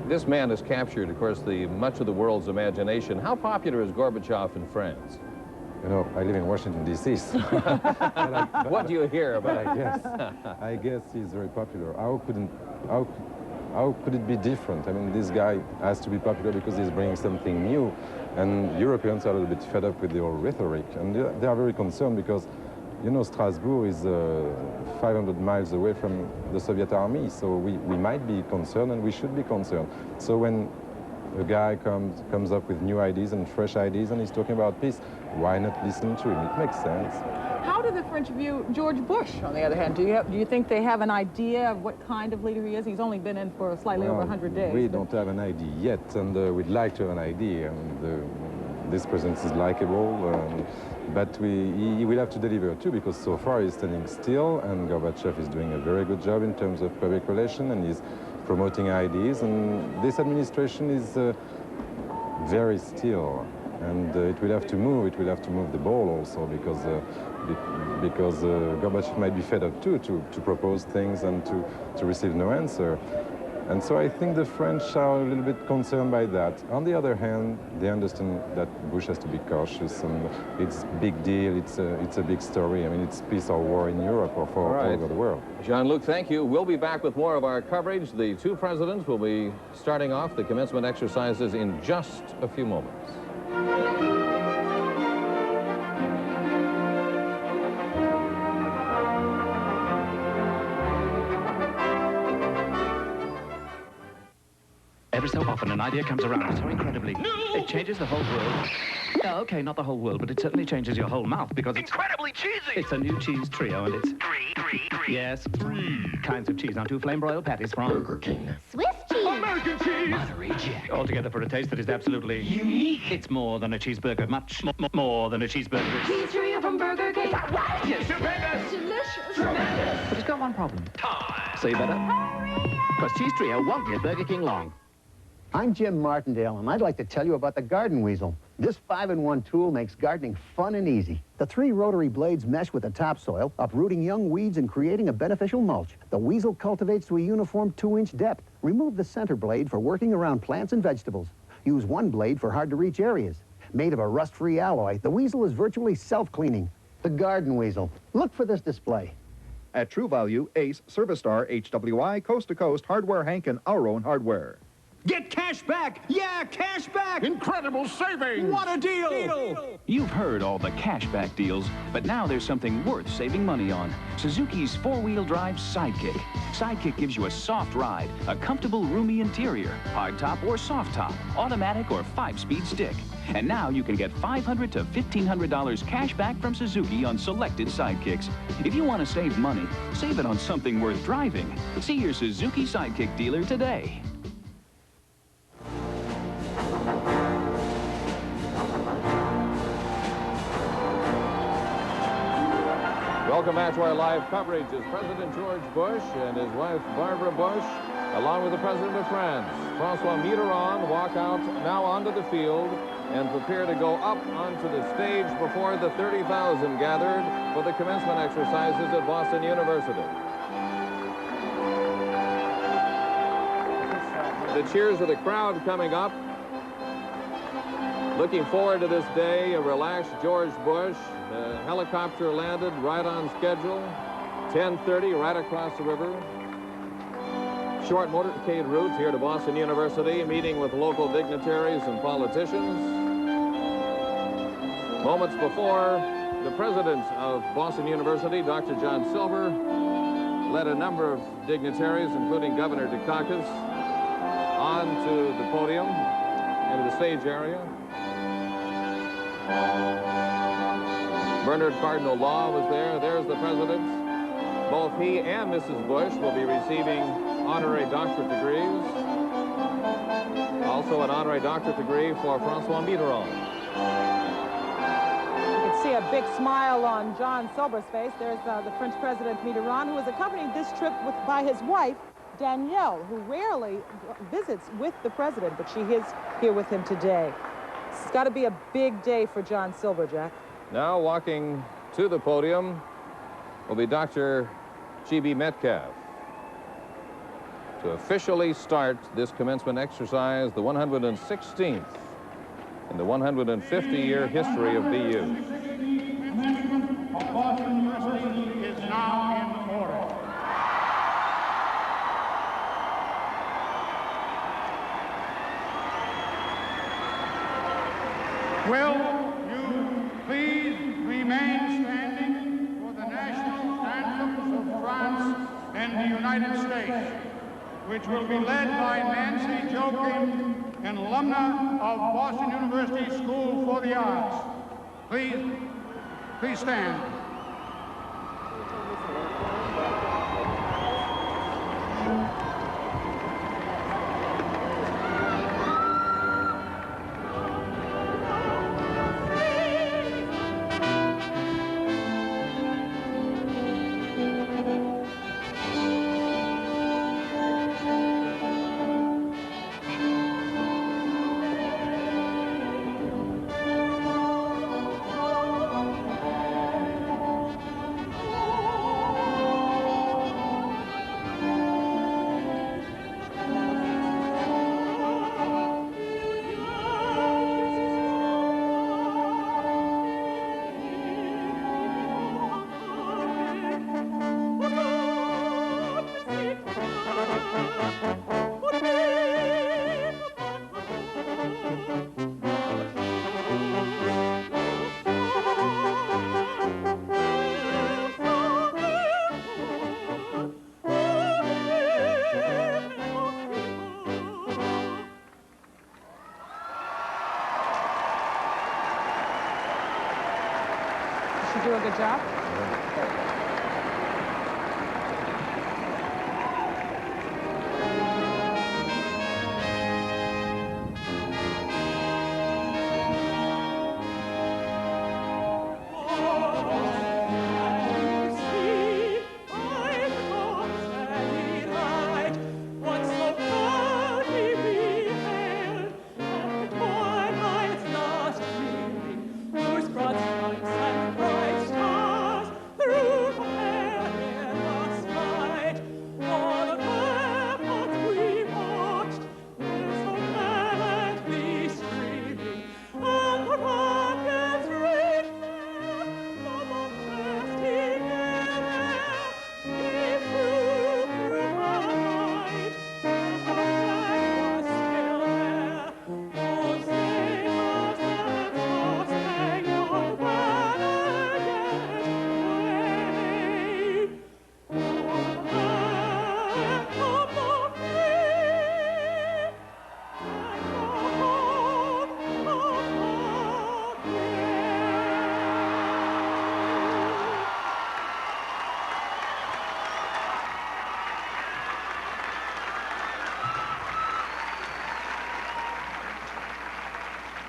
This man has captured, of course, much of the world's imagination. How popular is Gorbachev in France? You know, I live in Washington, D.C. So what do you hear about it? I guess he's very popular. how could it be different? I mean, this guy has to be popular because he's bringing something new, and Europeans are a little bit fed up with the old rhetoric, and they are very concerned because, you know, Strasbourg is 500 miles away from the Soviet army, so we might be concerned, and we should be concerned. So when a guy comes up with new ideas and fresh ideas, and he's talking about peace, why not listen to him? It makes sense. How do the French view George Bush, on the other hand? Do you think they have an idea of what kind of leader he is? He's only been in for slightly over 100 days. We don't have an idea yet, and we'd like to have an idea. This president is likable, but he will have to deliver too, because so far he's standing still, and Gorbachev is doing a very good job in terms of public relations, and he's promoting ideas, and this administration is very still, and it will have to move. It will have to move the ball also, because Gorbachev might be fed up too to propose things and to receive no answer. And so I think the French are a little bit concerned by that. On the other hand, they understand that Bush has to be cautious, and it's a big deal, it's a big story. I mean, it's peace or war in Europe or all over the world. Jean-Luc, thank you. We'll be back with more of our coverage. The two presidents will be starting off the commencement exercises in just a few moments. Every so often, an idea comes around so incredibly. No! It changes the whole world. Oh, okay, not the whole world, but it certainly changes your whole mouth because it's incredibly cheesy. It's a new cheese trio, and it's three. Yes, 3 kinds of cheese on 2 flame broiled patties from Burger King. Swiss cheese. American cheese. Monterey Jack. Altogether for a taste that is absolutely unique. It's more than a cheeseburger, much more than a cheeseburger. Cheese trio from Burger King. Yes, stupendous. Delicious. Tremendous. But it's got one problem. Time. So you better. Hurry! Because cheese trio won't be at Burger King long. I'm Jim Martindale, and I'd like to tell you about the garden weasel. This 5-in-1 tool makes gardening fun and easy. The 3 rotary blades mesh with the topsoil, uprooting young weeds and creating a beneficial mulch. The weasel cultivates to a uniform 2-inch depth. Remove the center blade for working around plants and vegetables. Use 1 blade for hard-to-reach areas. Made of a rust-free alloy, the weasel is virtually self-cleaning. The garden weasel. Look for this display. At True Value, Ace, Service Star, HWI, Coast to Coast, Hardware Hank, and Our Own Hardware. Get cash back! Yeah, cash back! Incredible savings! What a deal! You've heard all the cashback deals, but now there's something worth saving money on. Suzuki's 4-wheel drive Sidekick. Sidekick gives you a soft ride, a comfortable, roomy interior, hardtop or soft top, automatic or 5-speed stick. And now you can get $500 to $1,500 cash back from Suzuki on selected Sidekicks. If you want to save money, save it on something worth driving. See your Suzuki Sidekick dealer today. Welcome back to our live coverage as President George Bush and his wife Barbara Bush, along with the President of France, Francois Mitterrand, walk out now onto the field and prepare to go up onto the stage before the 30,000 gathered for the commencement exercises at Boston University. The cheers of the crowd coming up. Looking forward to this day, a relaxed George Bush. The helicopter landed right on schedule, 10:30 right across the river. Short motorcade route here to Boston University, meeting with local dignitaries and politicians. Moments before, the president of Boston University, Dr. John Silver, led a number of dignitaries, including Governor Dukakis, onto the podium, into the stage area. Bernard Cardinal Law was there. There's the president. Both he and Mrs. Bush will be receiving honorary doctorate degrees. Also an honorary doctorate degree for Francois Mitterrand. You can see a big smile on John Silver's face. There's the French President Mitterrand, who is accompanied this trip by his wife, Danielle, who rarely visits with the president, but she is here with him today. It's got to be a big day for John Silver, Jack. Now walking to the podium will be Dr. G.B. Metcalf to officially start this commencement exercise, the 116th in the 150-year history of BU. Boston University is now in order. Will you please remain standing for the national anthems of France and the United States, which will be led by Nancy Joking, an alumna of Boston University School for the Arts. Please stand. Do a good job.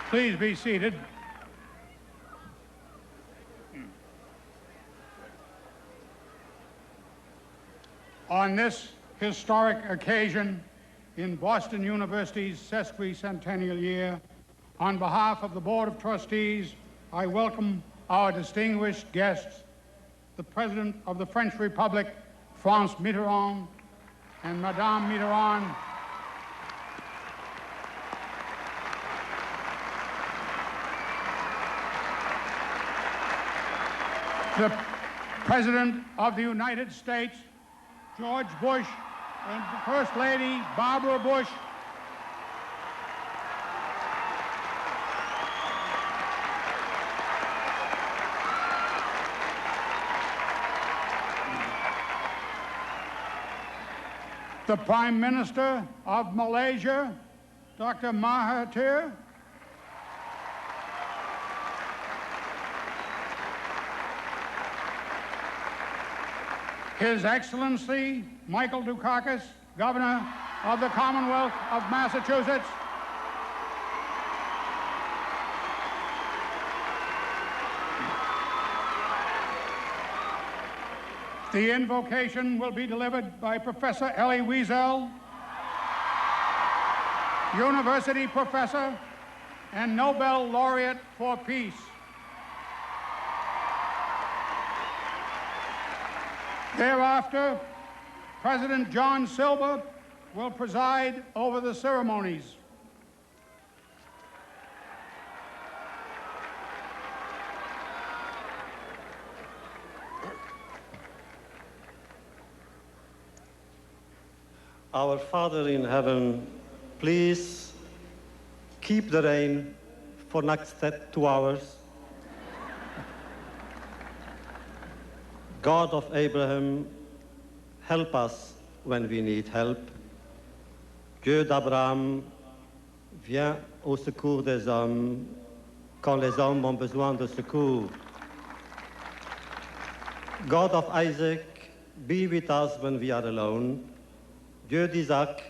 Please be seated. On this historic occasion in Boston University's sesquicentennial year, on behalf of the Board of Trustees, I welcome our distinguished guests, the President of the French Republic, Franz Mitterrand, and Madame Mitterrand, the President of the United States, George Bush, and First Lady Barbara Bush, the Prime Minister of Malaysia, Dr. Mahathir, His Excellency Michael Dukakis, Governor of the Commonwealth of Massachusetts, the invocation will be delivered by Professor Elie Wiesel, University Professor and Nobel Laureate for Peace. Thereafter, President John Silver will preside over the ceremonies. Our Father in heaven, please keep the rain for next 2 hours. God of Abraham, help us when we need help. Dieu d'Abraham, viens au secours des hommes quand les hommes ont besoin de secours. God of Isaac, be with us when we are alone. Dieu d'Isaac,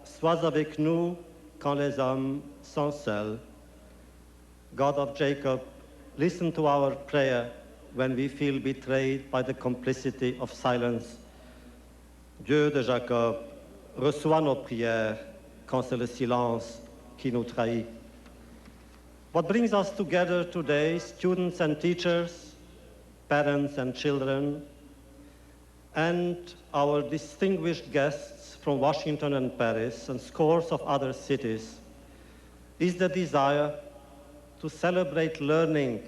sois avec nous quand les hommes sont seuls. God of Jacob, listen to our prayer when we feel betrayed by the complicity of silence. Dieu de Jacob, reçois nos prières quand c'est le silence qui nous trahit. What brings us together today, students and teachers, parents and children, and our distinguished guests from Washington and Paris and scores of other cities, is the desire to celebrate learning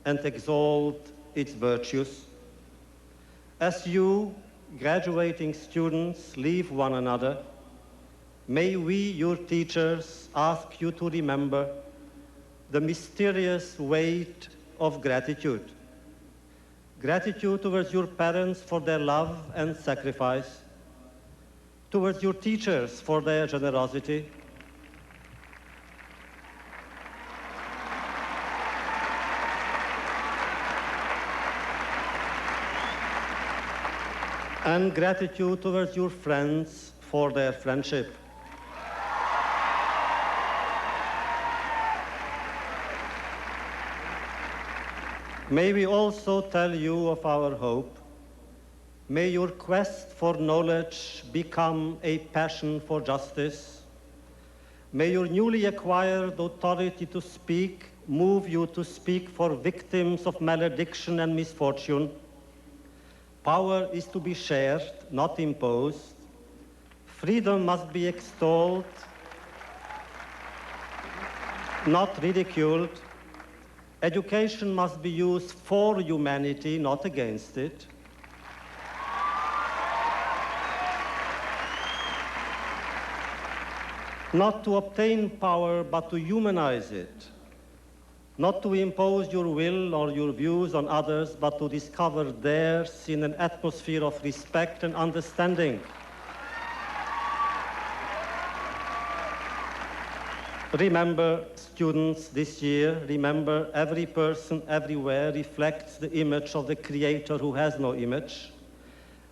and exalt its virtues. As you, graduating students, leave one another, may we, your teachers, ask you to remember the mysterious weight of gratitude. Gratitude towards your parents for their love and sacrifice, towards your teachers for their generosity, and gratitude towards your friends for their friendship. May we also tell you of our hope. May your quest for knowledge become a passion for justice. May your newly acquired authority to speak move you to speak for victims of malediction and misfortune. Power is to be shared, not imposed. Freedom must be extolled, not ridiculed. Education must be used for humanity, not against it. Not to obtain power, but to humanize it. Not to impose your will or your views on others, but to discover theirs in an atmosphere of respect and understanding. Remember, students, this year, remember every person everywhere reflects the image of the Creator who has no image.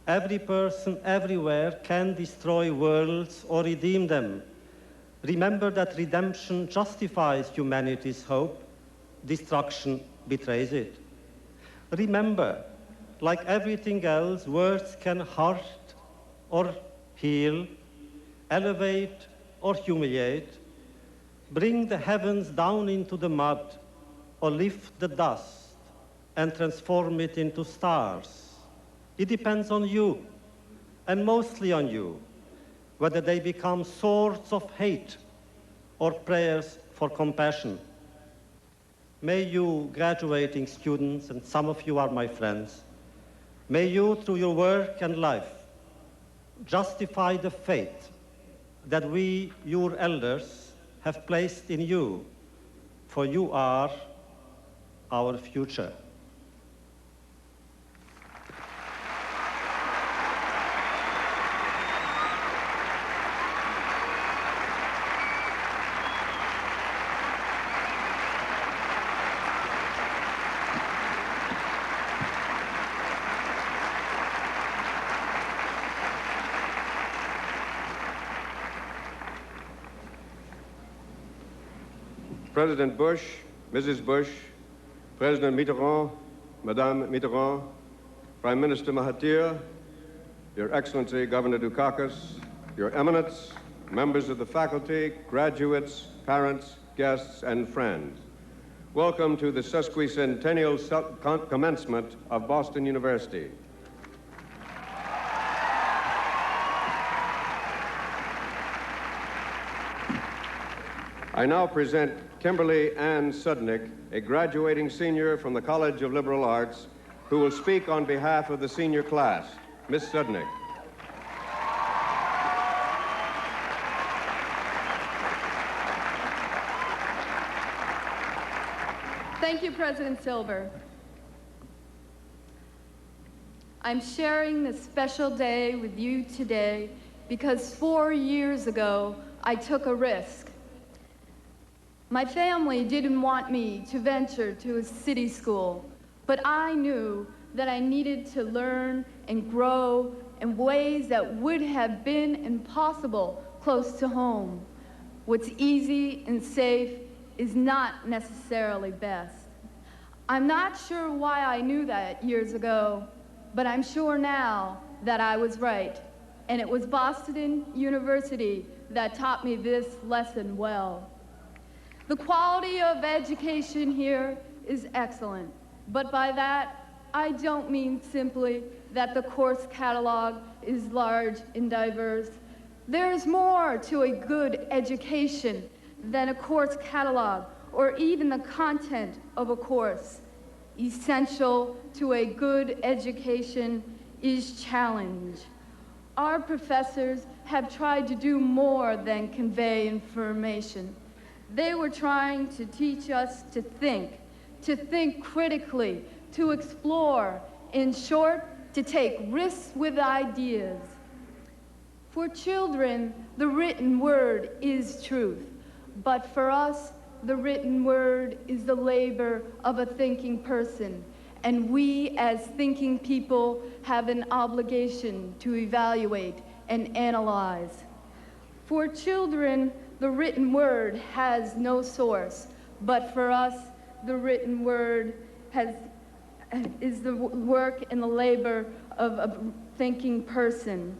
Every person everywhere can destroy worlds or redeem them. Remember that redemption justifies humanity's hope. Destruction betrays it. Remember, like everything else, words can hurt or heal, elevate or humiliate, bring the heavens down into the mud, or lift the dust and transform it into stars. It depends on you, and mostly on you, whether they become swords of hate or prayers for compassion. May you, graduating students, and some of you are my friends, may you, through your work and life, justify the faith that we, your elders, have placed in you, for you are our future. President Bush, Mrs. Bush, President Mitterrand, Madame Mitterrand, Prime Minister Mahathir, Your Excellency Governor Dukakis, Your Eminence, members of the faculty, graduates, parents, guests, and friends. Welcome to the sesquicentennial commencement of Boston University. I now present Kimberly Ann Sudnick, a graduating senior from the College of Liberal Arts, who will speak on behalf of the senior class. Miss Sudnick. Thank you, President Silver. I'm sharing this special day with you today because 4 years ago, I took a risk. My family didn't want me to venture to a city school, but I knew that I needed to learn and grow in ways that would have been impossible close to home. What's easy and safe is not necessarily best. I'm not sure why I knew that years ago, but I'm sure now that I was right. And it was Boston University that taught me this lesson well. The quality of education here is excellent, but by that, I don't mean simply that the course catalog is large and diverse. There's more to a good education than a course catalog or even the content of a course. Essential to a good education is challenge. Our professors have tried to do more than convey information. They were trying to teach us to think critically, to explore, in short, to take risks with ideas. For children, the written word is truth, but for us, the written word is the labor of a thinking person, and we as thinking people have an obligation to evaluate and analyze. For children, the written word has no source, but for us, the written word is the work and the labor of a thinking person.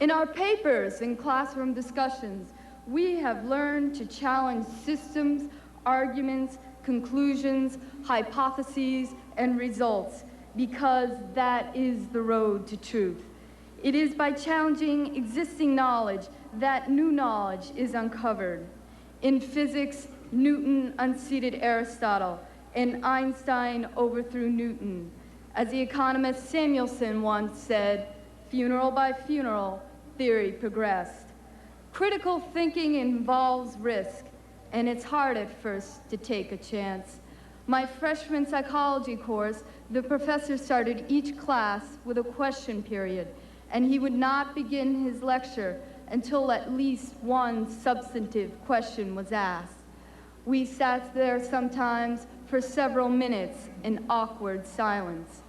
In our papers and classroom discussions, we have learned to challenge systems, arguments, conclusions, hypotheses, and results, because that is the road to truth. It is by challenging existing knowledge that new knowledge is uncovered. In physics, Newton unseated Aristotle, and Einstein overthrew Newton. As the economist Samuelson once said, funeral by funeral, theory progressed. Critical thinking involves risk, and it's hard at first to take a chance. My freshman psychology course, the professor started each class with a question period, and he would not begin his lecture until at least one substantive question was asked. We sat there sometimes for several minutes in awkward silence.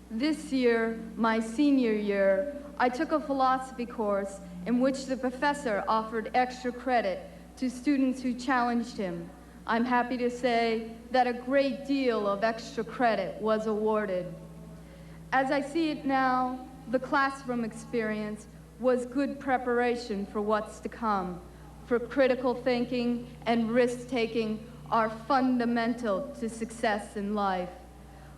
This year, my senior year, I took a philosophy course in which the professor offered extra credit to students who challenged him. I'm happy to say that a great deal of extra credit was awarded. As I see it now, the classroom experience was good preparation for what's to come, for critical thinking and risk-taking are fundamental to success in life.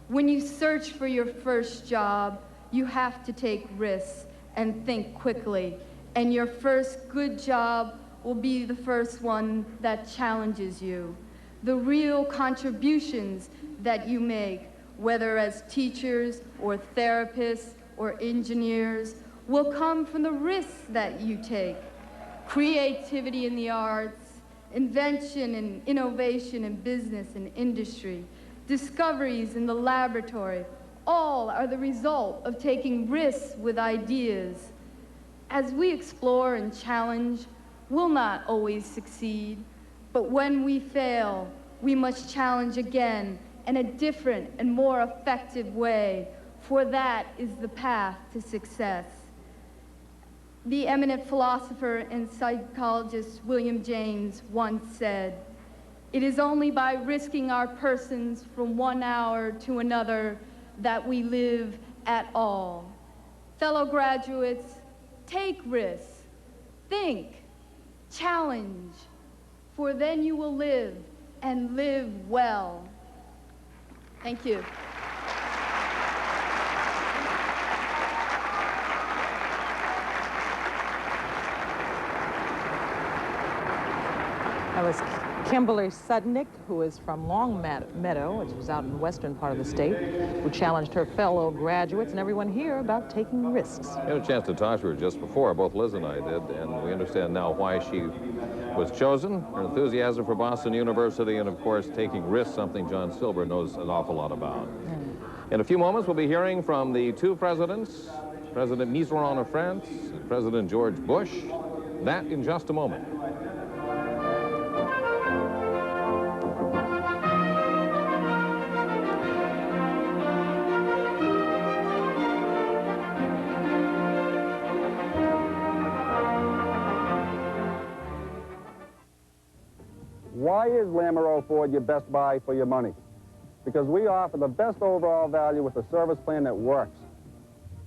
When you search for your first job, you have to take risks and think quickly, and your first good job will be the first one that challenges you. The real contributions that you make, whether as teachers or therapists or engineers, will come from the risks that you take. Creativity in the arts, invention and innovation in business and industry, discoveries in the laboratory, all are the result of taking risks with ideas. As we explore and challenge, we'll not always succeed, but when we fail, we must challenge again in a different and more effective way, for that is the path to success. The eminent philosopher and psychologist William James once said, "It is only by risking our persons from one hour to another that we live at all." Fellow graduates, take risks, think, challenge, for then you will live and live well. Thank you. That was Kimberly Sudnick, who is from Long Meadow, which is out in the western part of the state, who challenged her fellow graduates and everyone here about taking risks. I had a chance to talk to her just before, both Liz and I did, and we understand now why she was chosen, her enthusiasm for Boston University, and of course taking risks, something John Silver knows an awful lot about. In a few moments, we'll be hearing from the two presidents, President Mitterrand of France and President George Bush. That in just a moment. Why is Lamoureux Ford your best buy for your money? Because we offer the best overall value with a service plan that works.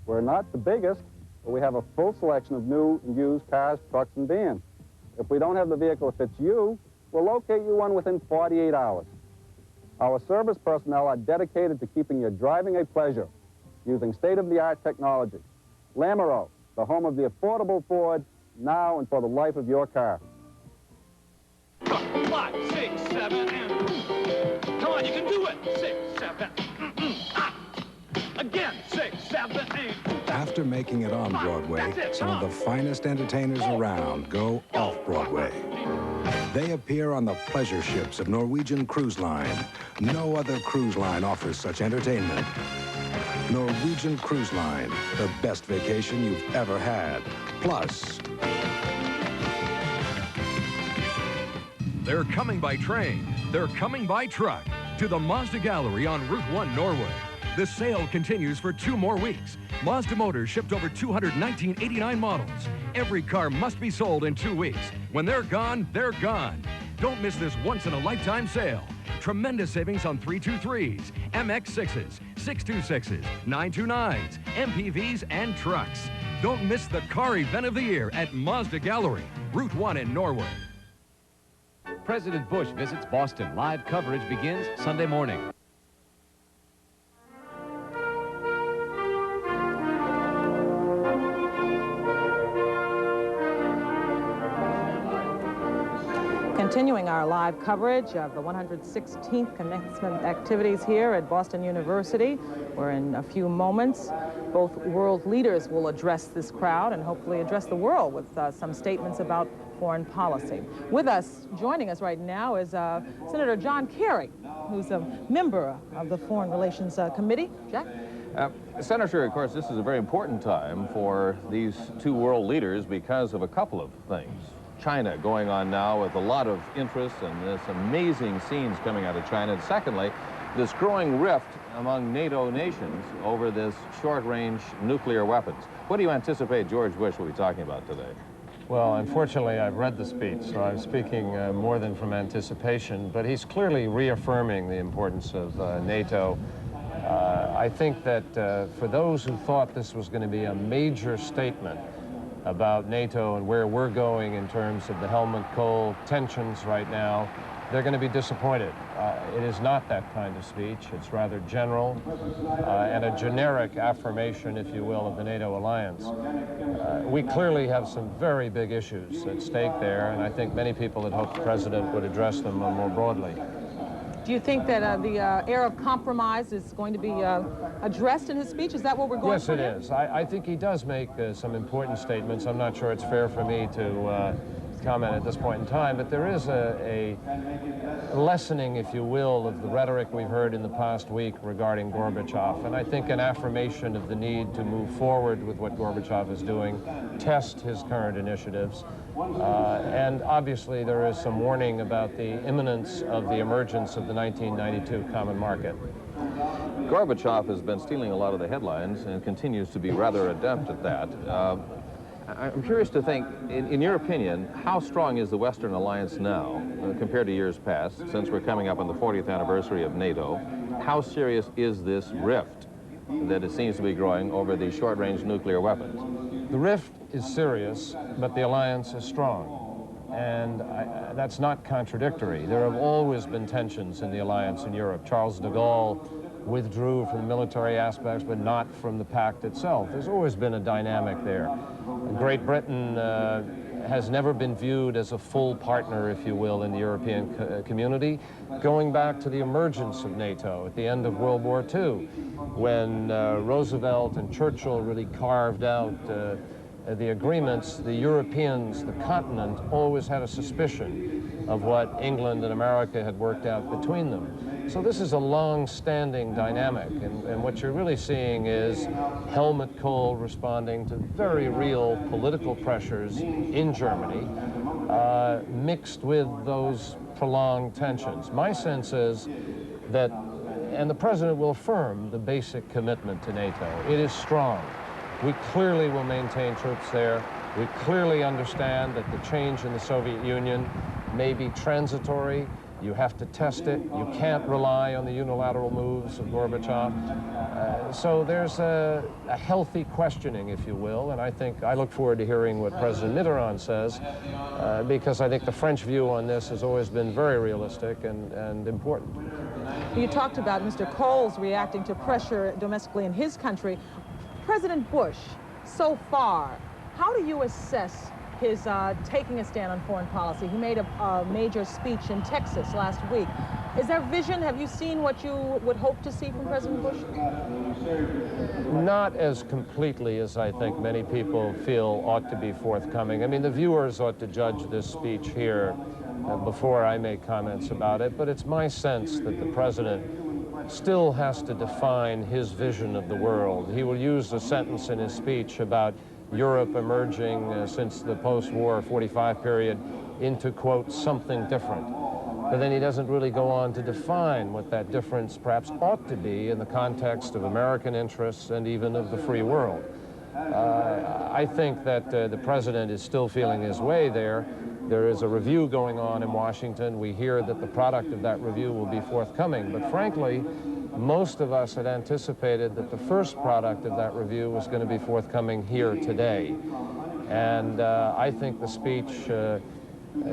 We're not the biggest, but we have a full selection of new and used cars, trucks, and vans. If we don't have the vehicle that fits you, we'll locate you one within 48 hours. Our service personnel are dedicated to keeping your driving a pleasure using state-of-the-art technology. Lamoureux, the home of the affordable Ford, now and for the life of your car. 5, 6, 7, and come on, you can do it. 6, 7, again. 6, 7, 8. After making it on Broadway, some of the finest entertainers around go off-Broadway. They appear on the pleasure ships of Norwegian Cruise Line. No other cruise line offers such entertainment. Norwegian Cruise Line, the best vacation you've ever had. Plus, they're coming by train. They're coming by truck to the Mazda Gallery on Route 1 Norway. The sale continues for 2 more weeks. Mazda Motors shipped over 219 models. Every car must be sold in 2 weeks. When they're gone, they're gone. Don't miss this once-in-a-lifetime sale. Tremendous savings on 323s, MX-6s, 626s, 929s, MPVs, and trucks. Don't miss the car event of the year at Mazda Gallery, Route 1 in Norway. President Bush visits Boston. Live coverage begins Sunday morning. Continuing our live coverage of the 116th commencement activities here at Boston University, where in a few moments both world leaders will address this crowd and hopefully address the world with some statements about foreign policy. With us, joining us right now, is Senator John Kerry, who's a member of the Foreign Relations Committee. Jack? Senator, of course, this is a very important time for these two world leaders because of a couple of things. China going on now with a lot of interest and this amazing scenes coming out of China. And secondly, this growing rift among NATO nations over this short-range nuclear weapons. What do you anticipate George Bush will be talking about today? Well, unfortunately, I've read the speech, so I'm speaking more than from anticipation, but he's clearly reaffirming the importance of NATO. I think that for those who thought this was going to be a major statement about NATO and where we're going in terms of the Helmut Kohl tensions right now, they're going to be disappointed. It is not that kind of speech. It's rather general and a generic affirmation, if you will, of the NATO alliance. We clearly have some very big issues at stake there, and I think many people had hoped the president would address them more broadly. Do you think that the air of compromise is going to be addressed in his speech? Is that what we're going for? Yes, it is. I think he does make some important statements. I'm not sure it's fair for me to comment at this point in time, but there is a lessening, if you will, of the rhetoric we've heard in the past week regarding Gorbachev, and I think an affirmation of the need to move forward with what Gorbachev is doing, test his current initiatives, and obviously there is some warning about the imminence of the emergence of the 1992 common market. Gorbachev has been stealing a lot of the headlines and continues to be rather adept at that. I'm curious to think, in your opinion, how strong is the Western alliance now compared to years past, since we're coming up on the 40th anniversary of NATO? How serious is this rift that it seems to be growing over the short-range nuclear weapons? The rift is serious, but the alliance is strong. And that's not contradictory. There have always been tensions in the alliance in Europe. Charles de Gaulle withdrew from the military aspects, but not from the pact itself. There's always been a dynamic there. Great Britain has never been viewed as a full partner, if you will, in the European community, going back to the emergence of NATO at the end of World War II, when Roosevelt and Churchill really carved out the agreements. The Europeans, the continent, always had a suspicion of what England and America had worked out between them. So this is a long-standing dynamic, and what you're really seeing is Helmut Kohl responding to very real political pressures in Germany, mixed with those prolonged tensions. My sense is that, and the President will affirm the basic commitment to NATO. It is strong. We clearly will maintain troops there. We clearly understand that the change in the Soviet Union may be transitory. You have to test it. You can't rely on the unilateral moves of Gorbachev. So there's a healthy questioning, if you will, and I look forward to hearing what President Mitterrand says, because I think the French view on this has always been very realistic and important. You talked about Mr. Kohl's reacting to pressure domestically in his country. President Bush, so far, how do you assess his taking a stand on foreign policy? He made a major speech in Texas last week. Is there vision? Have you seen what you would hope to see from President Bush? Not as completely as I think many people feel ought to be forthcoming. I mean, the viewers ought to judge this speech here before I make comments about it, but it's my sense that the President still has to define his vision of the world. He will use a sentence in his speech about Europe emerging since the post-war 45 period into, quote, something different. But then he doesn't really go on to define what that difference perhaps ought to be in the context of American interests and even of the free world. I think that the President is still feeling his way there. There is a review going on in Washington. We hear that the product of that review will be forthcoming. But frankly, most of us had anticipated that the first product of that review was going to be forthcoming here today. And I think the speech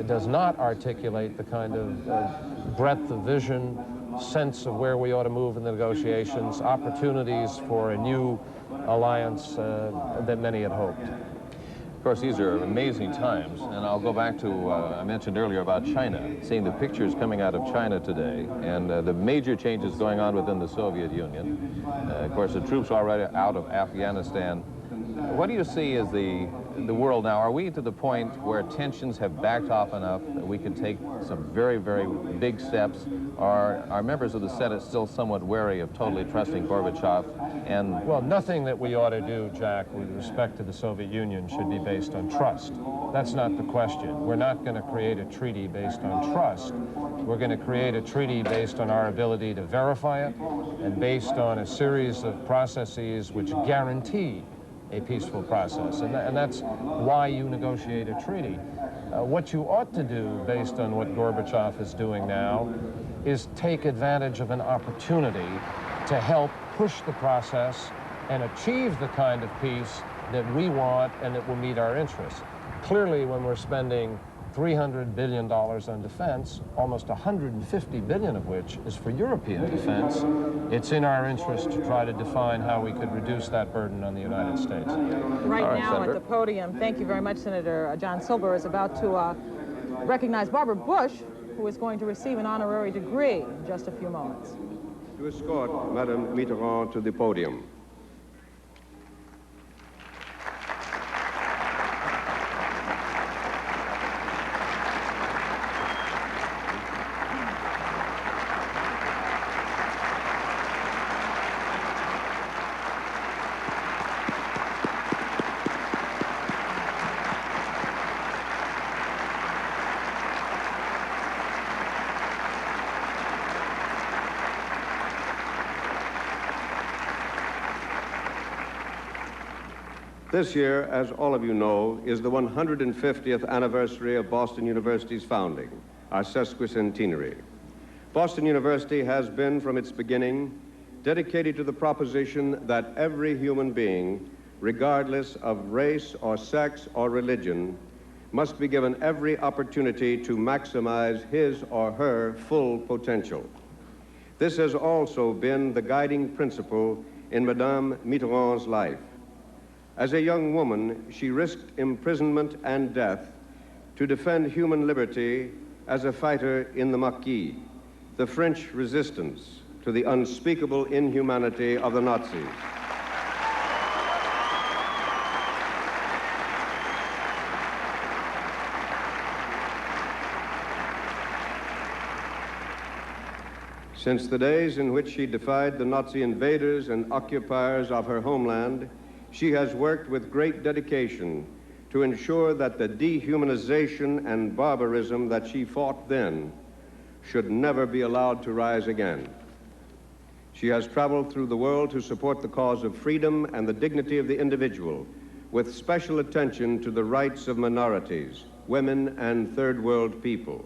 does not articulate the kind of breadth of vision, sense of where we ought to move in the negotiations, opportunities for a new alliance that many had hoped. Of course, these are amazing times, and I'll go back to, I mentioned earlier about China, seeing the pictures coming out of China today, and the major changes going on within the Soviet Union. Of course, the troops are already out of Afghanistan. What do you see as the world now? Are we to the point where tensions have backed off enough that we can take some very, very big steps? Or are members of the Senate still somewhat wary of totally trusting Gorbachev? And well, nothing that we ought to do, Jack, with respect to the Soviet Union should be based on trust. That's not the question. We're not going to create a treaty based on trust. We're going to create a treaty based on our ability to verify it and based on a series of processes which guarantee a peaceful process, and that's why you negotiate a treaty. What you ought to do, based on what Gorbachev is doing now, is take advantage of an opportunity to help push the process and achieve the kind of peace that we want and that will meet our interests. Clearly, when we're spending $300 billion on defense, almost $150 billion of which is for European defense, it's in our interest to try to define how we could reduce that burden on the United States. Right now Senator. At the podium, thank you very much, Senator John Silber is about to recognize Barbara Bush, who is going to receive an honorary degree in just a few moments. To escort Madame Mitterrand to the podium. This year, as all of you know, is the 150th anniversary of Boston University's founding, our sesquicentenary. Boston University has been, from its beginning, dedicated to the proposition that every human being, regardless of race or sex or religion, must be given every opportunity to maximize his or her full potential. This has also been the guiding principle in Madame Mitterrand's life. As a young woman, she risked imprisonment and death to defend human liberty as a fighter in the Maquis, the French resistance to the unspeakable inhumanity of the Nazis. Since the days in which she defied the Nazi invaders and occupiers of her homeland, she has worked with great dedication to ensure that the dehumanization and barbarism that she fought then should never be allowed to rise again. She has traveled through the world to support the cause of freedom and the dignity of the individual, with special attention to the rights of minorities, women, and third world people.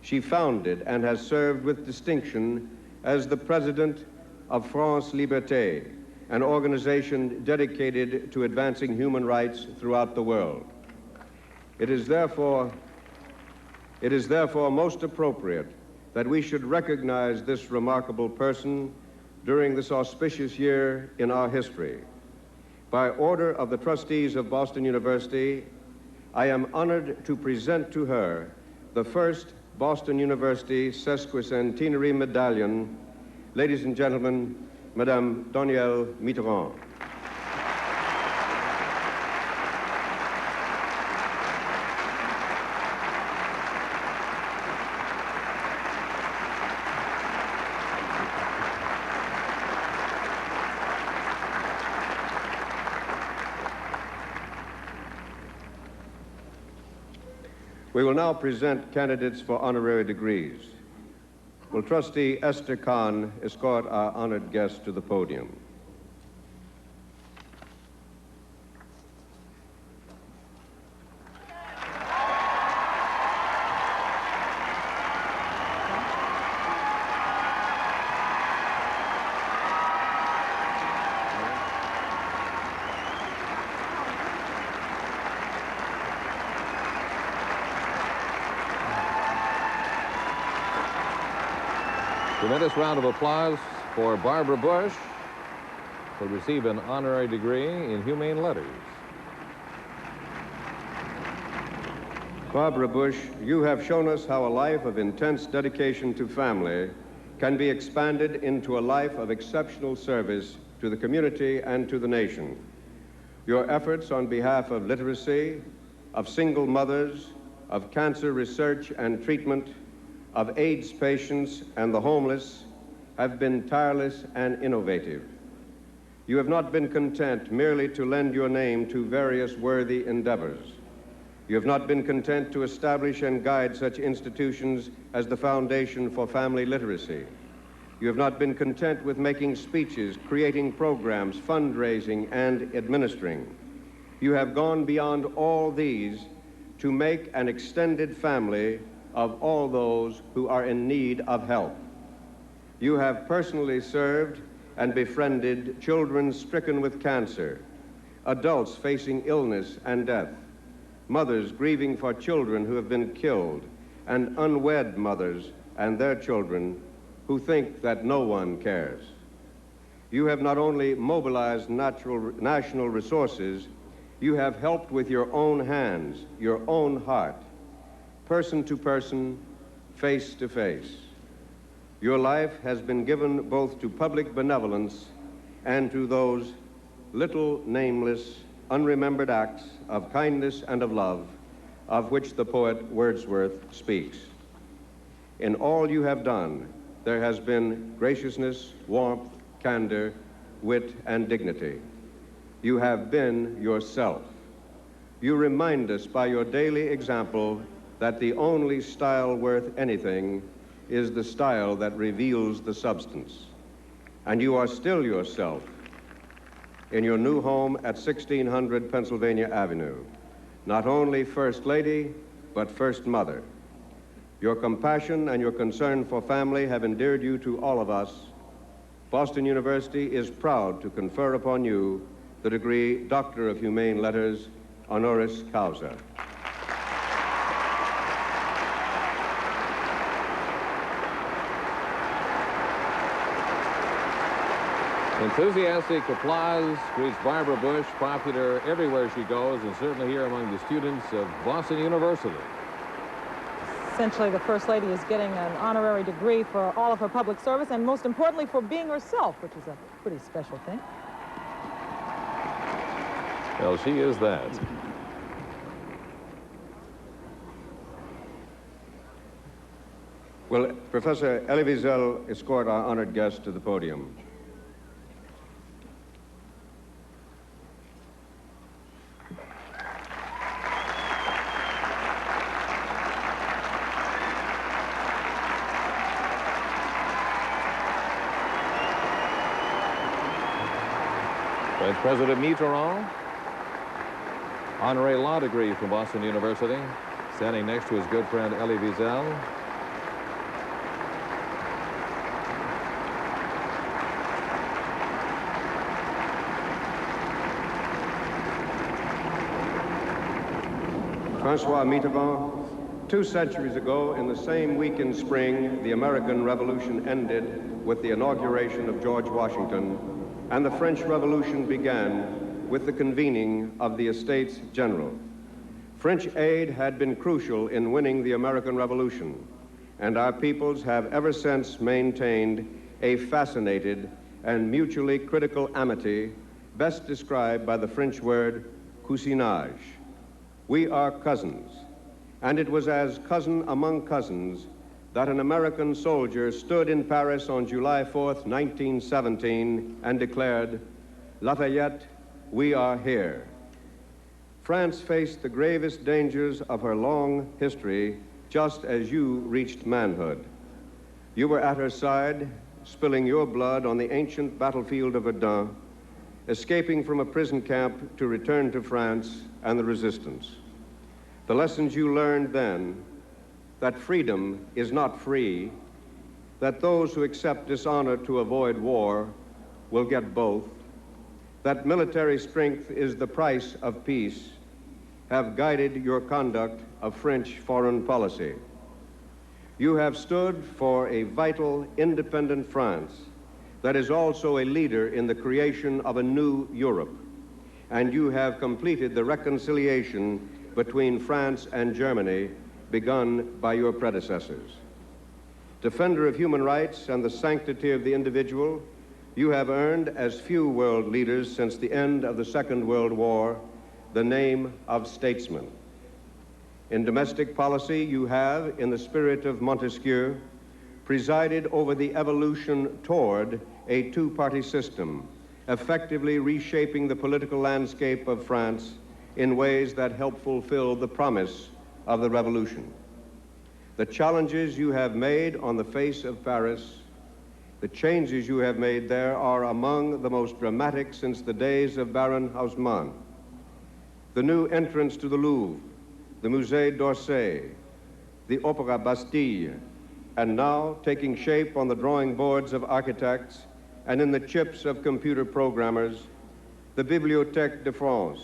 She founded and has served with distinction as the president of France Liberté, an organization dedicated to advancing human rights throughout the world. It is therefore most appropriate that we should recognize this remarkable person during this auspicious year in our history. By order of the trustees of Boston University, I am honored to present to her the first Boston University Sesquicentenary Medallion. Ladies and gentlemen, Madame Danielle Mitterrand. We will now present candidates for honorary degrees. Will Trustee Esther Kahn escort our honored guest to the podium? Tremendous round of applause for Barbara Bush, who will receive an honorary degree in humane letters. Barbara Bush, you have shown us how a life of intense dedication to family can be expanded into a life of exceptional service to the community and to the nation. Your efforts on behalf of literacy, of single mothers, of cancer research and treatment, of AIDS patients and the homeless have been tireless and innovative. You have not been content merely to lend your name to various worthy endeavors. You have not been content to establish and guide such institutions as the Foundation for Family Literacy. You have not been content with making speeches, creating programs, fundraising, and administering. You have gone beyond all these to make an extended family of all those who are in need of help. You have personally served and befriended children stricken with cancer, adults facing illness and death, mothers grieving for children who have been killed, and unwed mothers and their children who think that no one cares. You have not only mobilized national resources, you have helped with your own hands, your own heart, person to person, face to face. Your life has been given both to public benevolence and to those little, nameless, unremembered acts of kindness and of love of which the poet Wordsworth speaks. In all you have done, there has been graciousness, warmth, candor, wit, and dignity. You have been yourself. You remind us by your daily example that the only style worth anything is the style that reveals the substance. And you are still yourself in your new home at 1600 Pennsylvania Avenue, not only First Lady, but First Mother. Your compassion and your concern for family have endeared you to all of us. Boston University is proud to confer upon you the degree Doctor of Humane Letters, honoris causa. Enthusiastic applause greets Barbara Bush, popular everywhere she goes, and certainly here among the students of Boston University. Essentially, the First Lady is getting an honorary degree for all of her public service, and most importantly, for being herself, which is a pretty special thing. Well, she is that. Will Professor Elie Wiesel escort our honored guest to the podium? French President Mitterrand, honorary law degree from Boston University, standing next to his good friend Elie Wiesel. Francois Mitterrand, 2 centuries ago, in the same week in spring, the American Revolution ended with the inauguration of George Washington, and the French Revolution began with the convening of the Estates General. French aid had been crucial in winning the American Revolution, and our peoples have ever since maintained a fascinated and mutually critical amity, best described by the French word cousinage. We are cousins, and it was as cousin among cousins that an American soldier stood in Paris on July 4th, 1917, and declared, "Lafayette, we are here." France faced the gravest dangers of her long history just as you reached manhood. You were at her side, spilling your blood on the ancient battlefield of Verdun, escaping from a prison camp to return to France and the resistance. The lessons you learned then, that freedom is not free, that those who accept dishonor to avoid war will get both, that military strength is the price of peace, have guided your conduct of French foreign policy. You have stood for a vital, independent France that is also a leader in the creation of a new Europe, and you have completed the reconciliation between France and Germany begun by your predecessors. Defender of human rights and the sanctity of the individual, you have earned, as few world leaders since the end of the Second World War, the name of statesman. In domestic policy, you have, in the spirit of Montesquieu, presided over the evolution toward a two-party system, effectively reshaping the political landscape of France in ways that help fulfill the promise of the revolution. The challenges you have made on the face of Paris, the changes you have made there are among the most dramatic since the days of Baron Haussmann. The new entrance to the Louvre, the Musée d'Orsay, the Opéra Bastille, and now taking shape on the drawing boards of architects and in the chips of computer programmers, the Bibliothèque de France,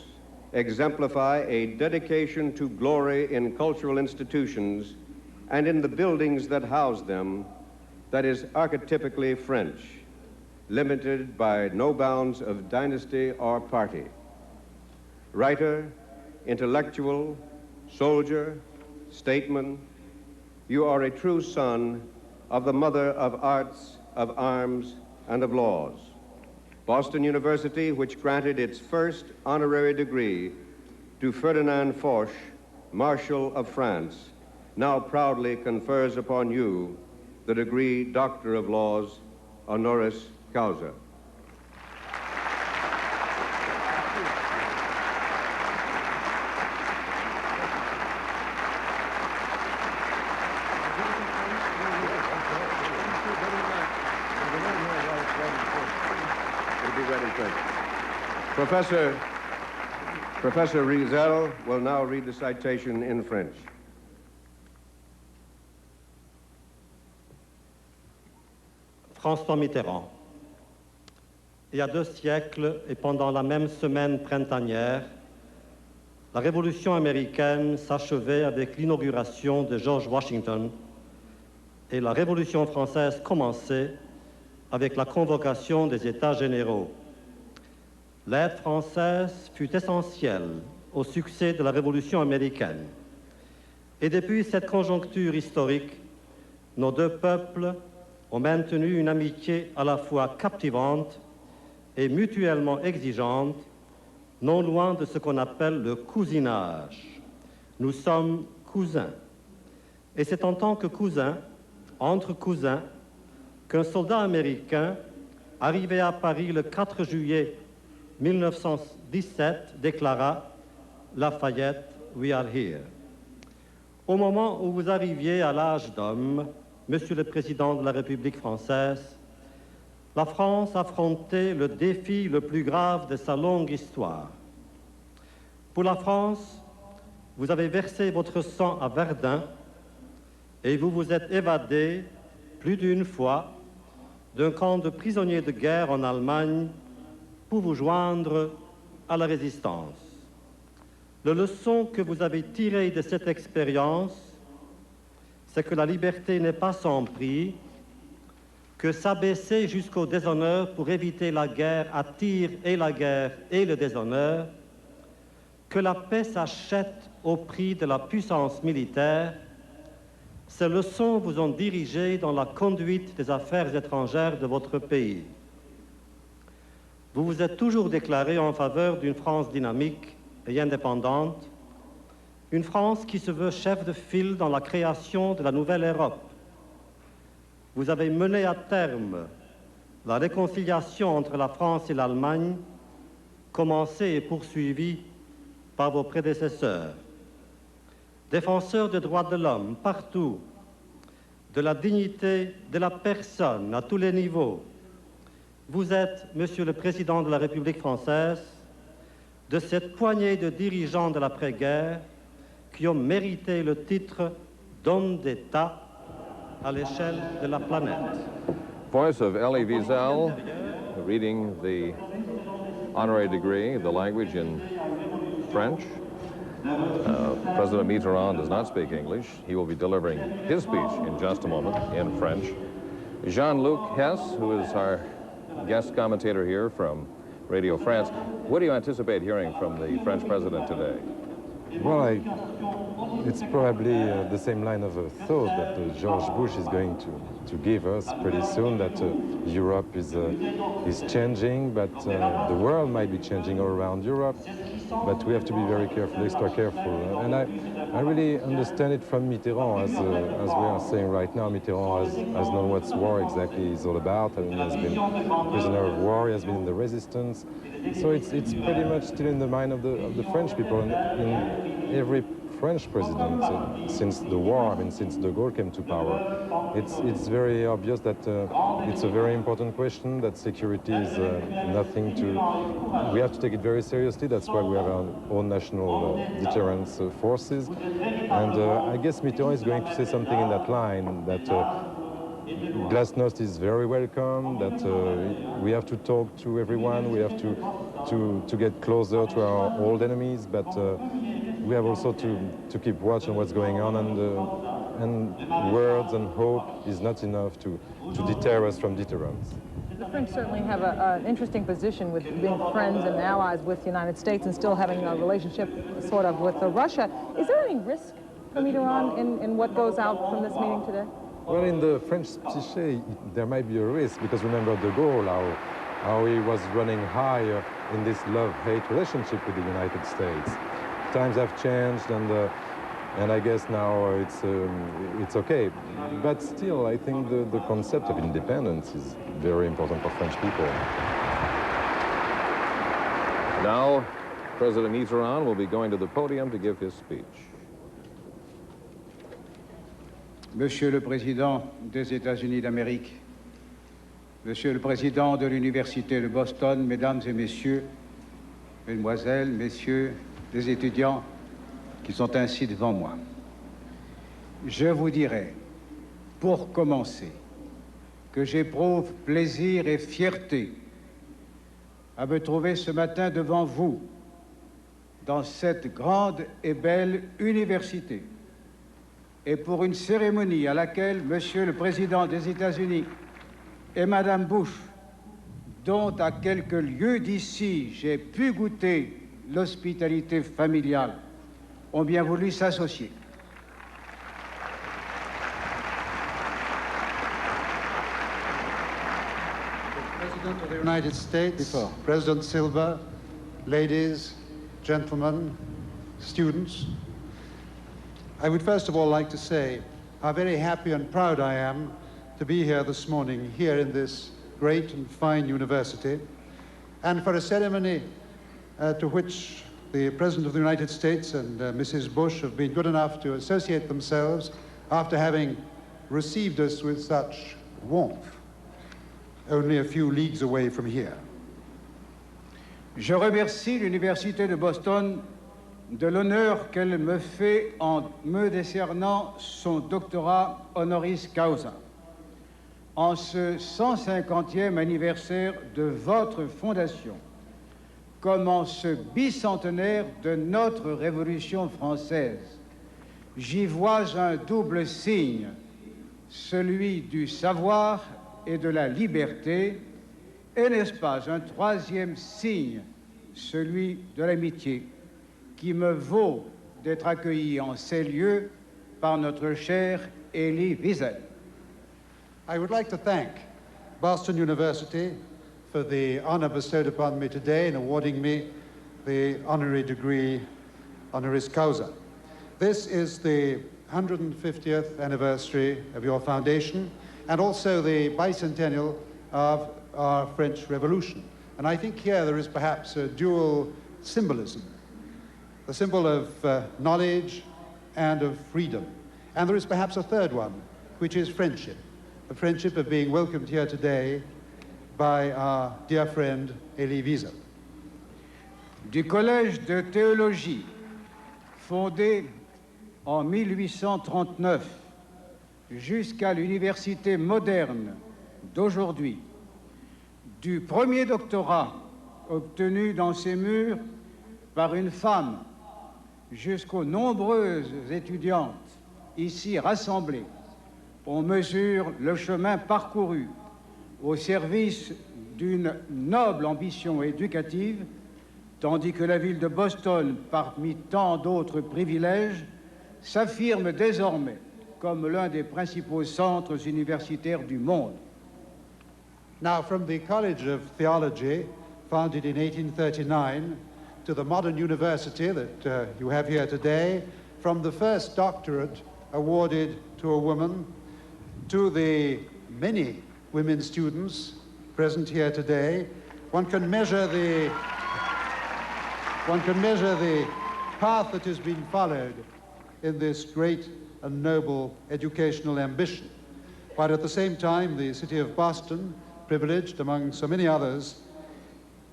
exemplify a dedication to glory in cultural institutions and in the buildings that house them that is archetypically French, limited by no bounds of dynasty or party. Writer, intellectual, soldier, statesman, you are a true son of the mother of arts, of arms, and of laws. Boston University, which granted its first honorary degree to Ferdinand Foch, Marshal of France, now proudly confers upon you the degree Doctor of Laws, honoris causa. Professor Wiesel will now read the citation in French. François Mitterrand. Il y a 2 siècles et pendant la même semaine printanière, la Révolution américaine s'achevait avec l'inauguration de George Washington et la Révolution française commençait avec la convocation des États généraux. L'aide française fut essentielle au succès de la Révolution américaine. Et depuis cette conjoncture historique, nos deux peuples ont maintenu une amitié à la fois captivante et mutuellement exigeante, non loin de ce qu'on appelle le cousinage. Nous sommes cousins. Et c'est en tant que cousins, entre cousins, qu'un soldat américain, arrivé à Paris le 4 juillet 1917, déclara « Lafayette, we are here ». Au moment où vous arriviez à l'âge d'homme, Monsieur le Président de la République française, la France affrontait le défi le plus grave de sa longue histoire. Pour la France, vous avez versé votre sang à Verdun et vous vous êtes évadé plus d'une fois d'un camp de prisonniers de guerre en Allemagne pour vous joindre à la résistance. La leçon que vous avez tirée de cette expérience, c'est que la liberté n'est pas sans prix, que s'abaisser jusqu'au déshonneur pour éviter la guerre attire et la guerre et le déshonneur, que la paix s'achète au prix de la puissance militaire. Ces leçons vous ont dirigé dans la conduite des affaires étrangères de votre pays. Vous vous êtes toujours déclaré en faveur d'une France dynamique et indépendante, une France qui se veut chef de file dans la création de la nouvelle Europe. Vous avez mené à terme la réconciliation entre la France et l'Allemagne, commencée et poursuivie par vos prédécesseurs. Défenseurs des droits de l'homme partout, de la dignité de la personne à tous les niveaux, vous êtes, Monsieur le Président de la République française, de cette poignée de dirigeants de l'après-guerre qui ont mérité le titre d'homme d'État à l'échelle de la planète. Voice of Elie Wiesel reading the honorary degree, the language in French. President Mitterrand does not speak English. He will be delivering his speech in just a moment in French. Jean-Luc Hess, who is our guest commentator here from Radio France. What do you anticipate hearing from the French president today? Well, it's probably the same line of thought that George Bush is going to give us pretty soon, that Europe is changing, but the world might be changing all around Europe, but we have to be very careful, extra careful. And I really understand it from Mitterrand, as we are saying right now. Mitterrand has known what war exactly is all about. I mean, he has been a prisoner of war, he has been in the resistance. So it's pretty much still in the mind of the French people. And in every French president since the war, I mean, since de Gaulle came to power, it's very obvious that it's a very important question, that security is nothing to... We have to take it very seriously. That's why we have our own national deterrence forces. And I guess Mitterrand is going to say something in that line, that Glasnost is very welcome, that we have to talk to everyone, we have to get closer to our old enemies, but we have also to keep watch on what's going on, and words and hope is not enough to deter us from deterrence. The French certainly have an interesting position with being friends and allies with the United States and still having a relationship sort of with Russia. Is there any risk for Mitterrand in what goes out from this meeting today? Well, in the French psyche, there might be a risk, because remember de Gaulle, how he was running high in this love-hate relationship with the United States. Times have changed, and I guess now it's okay. But still, I think the concept of independence is very important for French people. Now, President Mitterrand will be going to the podium to give his speech. Monsieur le Président des États-Unis d'Amérique, Monsieur le Président de l'Université de Boston, Mesdames et Messieurs, Mesdemoiselles, Messieurs, les étudiants qui sont ainsi devant moi, je vous dirai, pour commencer, que j'éprouve plaisir et fierté à me trouver ce matin devant vous, dans cette grande et belle université, et pour une cérémonie à laquelle Monsieur le Président des États-Unis et Madame Bush, dont à quelques lieues d'ici j'ai pu goûter l'hospitalité familiale, ont bien voulu s'associer. President of the United States, President Silva, ladies, gentlemen, students, I would first of all like to say how very happy and proud I am to be here this morning, here in this great and fine university, and for a ceremony to which the President of the United States and Mrs. Bush have been good enough to associate themselves after having received us with such warmth, only a few leagues away from here. Je remercie l'Université de Boston de l'honneur qu'elle me fait en me décernant son doctorat honoris causa. En ce 150e anniversaire de votre fondation, comme en ce bicentenaire de notre Révolution française, j'y vois un double signe, celui du savoir et de la liberté, et n'est-ce pas un troisième signe, celui de l'amitié, qui me vaut d'être accueilli en ces lieux par notre cher Elie Wiesel. I would like to thank Boston University for the honor bestowed upon me today in awarding me the honorary degree honoris causa. This is the 150th anniversary of your foundation and also the bicentennial of our French Revolution. And I think here there is perhaps a dual symbolism, the symbol of knowledge and of freedom. And there is perhaps a third one, which is friendship, the friendship of being welcomed here today by our dear friend Elie Wiesel. Du Collège de théologie, fondé en 1839, jusqu'à l'université moderne d'aujourd'hui, du premier doctorat obtenu dans ces murs par une femme, jusqu'aux nombreuses étudiantes ici rassemblées, on mesure le chemin parcouru au service d'une noble ambition éducative, tandis que la ville de Boston, parmi tant d'autres privilèges, s'affirme désormais comme l'un des principaux centres universitaires du monde. Now, from the College of Theology, founded in 1839, to the modern university that you have here today, from the first doctorate awarded to a woman, to the many women students present here today, one can measure the path that has been followed in this great and noble educational ambition. But at the same time, the city of Boston, privileged among so many others,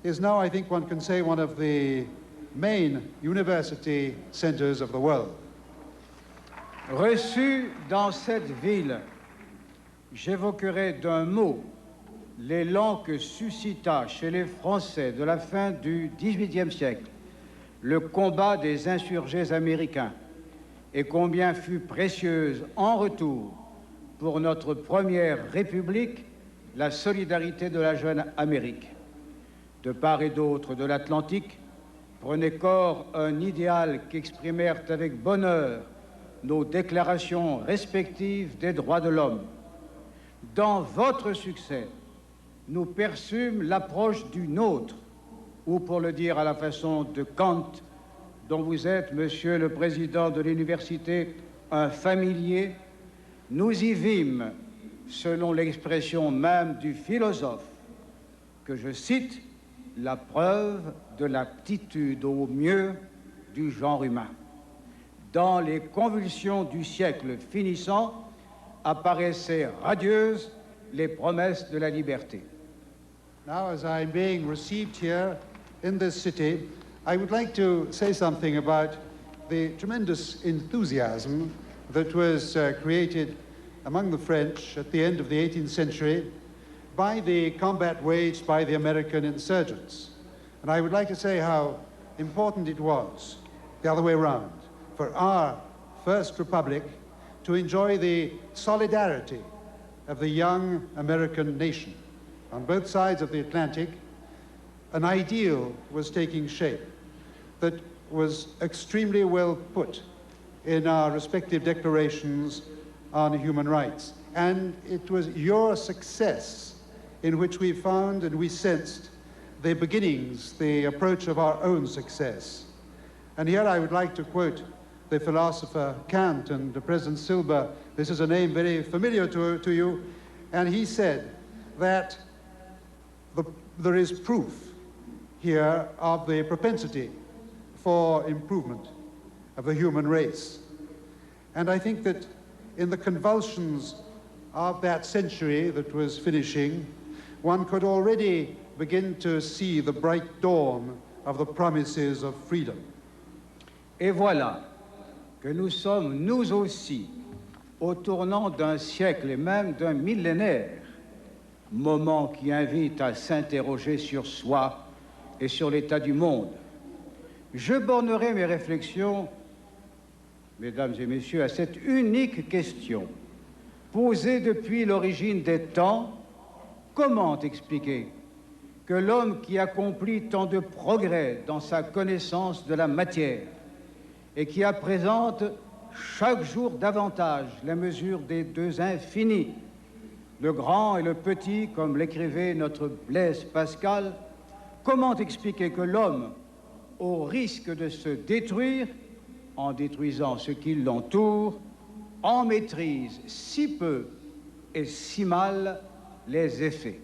is now, I think one can say, one of the main university centers of the world. Reçu dans cette ville, j'évoquerai d'un mot l'élan que suscita chez les Français de la fin du XVIIIe siècle le combat des insurgés américains et combien fut précieuse en retour pour notre première République la solidarité de la jeune Amérique. De part et d'autre de l'Atlantique, prenait corps un idéal qu'exprimèrent avec bonheur nos déclarations respectives des droits de l'homme. Dans votre succès, nous perçûmes l'approche du nôtre, ou pour le dire à la façon de Kant, dont vous êtes, Monsieur le Président de l'Université, un familier, nous y vîmes, selon l'expression même du philosophe, que je cite, la preuve de l'aptitude au mieux du genre humain. Dans les convulsions du siècle finissant, apparaissaient radieuses les promesses de la liberté. Now, as I'm being received here in this city, I would like to say something about the tremendous enthusiasm that was created among the French at the end of the 18th century by the combat waged by the American insurgents. And I would like to say how important it was, the other way around, for our First Republic to enjoy the solidarity of the young American nation. On both sides of the Atlantic, an ideal was taking shape that was extremely well put in our respective declarations on human rights. And it was your success in which we found and we sensed the beginnings, the approach of our own success. And here I would like to quote the philosopher Kant and President Silber. This is a name very familiar to you. And he said that there is proof here of the propensity for improvement of the human race. And I think that in the convulsions of that century that was finishing, one could already begin to see the bright dawn of the promises of freedom. Et voilà que nous sommes, nous aussi, au tournant d'un siècle et même d'un millénaire, moment qui invite à s'interroger sur soi et sur l'état du monde. Je bornerai mes réflexions, mesdames et messieurs, à cette unique question, posée depuis l'origine des temps: comment expliquer que l'homme qui accomplit tant de progrès dans sa connaissance de la matière et qui présente chaque jour davantage la mesure des deux infinis, le grand et le petit, comme l'écrivait notre Blaise Pascal, comment expliquer que l'homme, au risque de se détruire, en détruisant ce qui l'entoure, en maîtrise si peu et si mal les effets?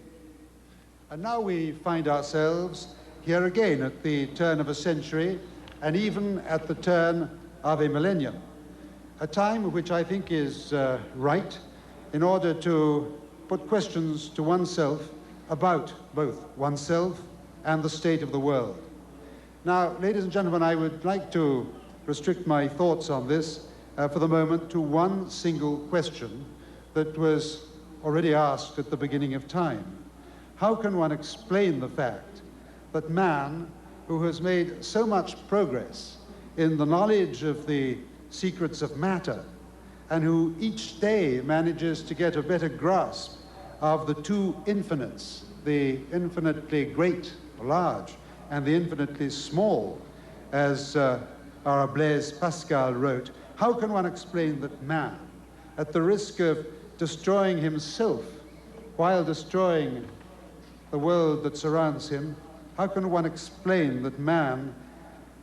And now we find ourselves here again at the turn of a century, and even at the turn of a millennium, a time which I think is right in order to put questions to oneself about both oneself and the state of the world. Now, ladies and gentlemen, I would like to restrict my thoughts on this for the moment to one single question that was already asked at the beginning of time. How can one explain the fact that man, who has made so much progress in the knowledge of the secrets of matter, and who each day manages to get a better grasp of the two infinites, the infinitely great, large, and the infinitely small, as our Blaise Pascal wrote, how can one explain that man, at the risk of destroying himself while destroying the world that surrounds him, how can one explain that man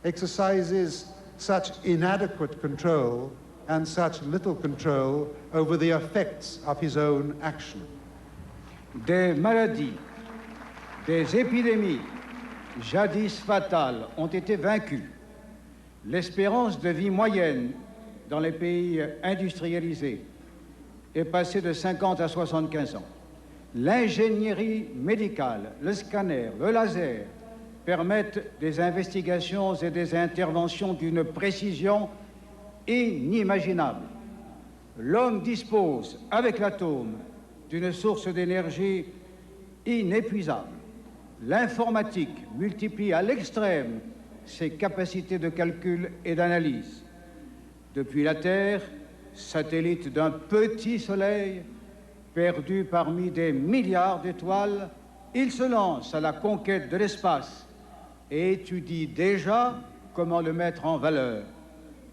exercises such inadequate control and such little control over the effects of his own action? Des maladies, des épidémies, jadis fatales, ont été vaincues. L'espérance de vie moyenne dans les pays industrialisés est passée de 50 à 75 ans. L'ingénierie médicale, le scanner, le laser permettent des investigations et des interventions d'une précision inimaginable. L'homme dispose, avec l'atome, d'une source d'énergie inépuisable. L'informatique multiplie à l'extrême ses capacités de calcul et d'analyse. Depuis la Terre, satellite d'un petit soleil, perdu parmi des milliards d'étoiles, il se lance à la conquête de l'espace et étudie déjà comment le mettre en valeur.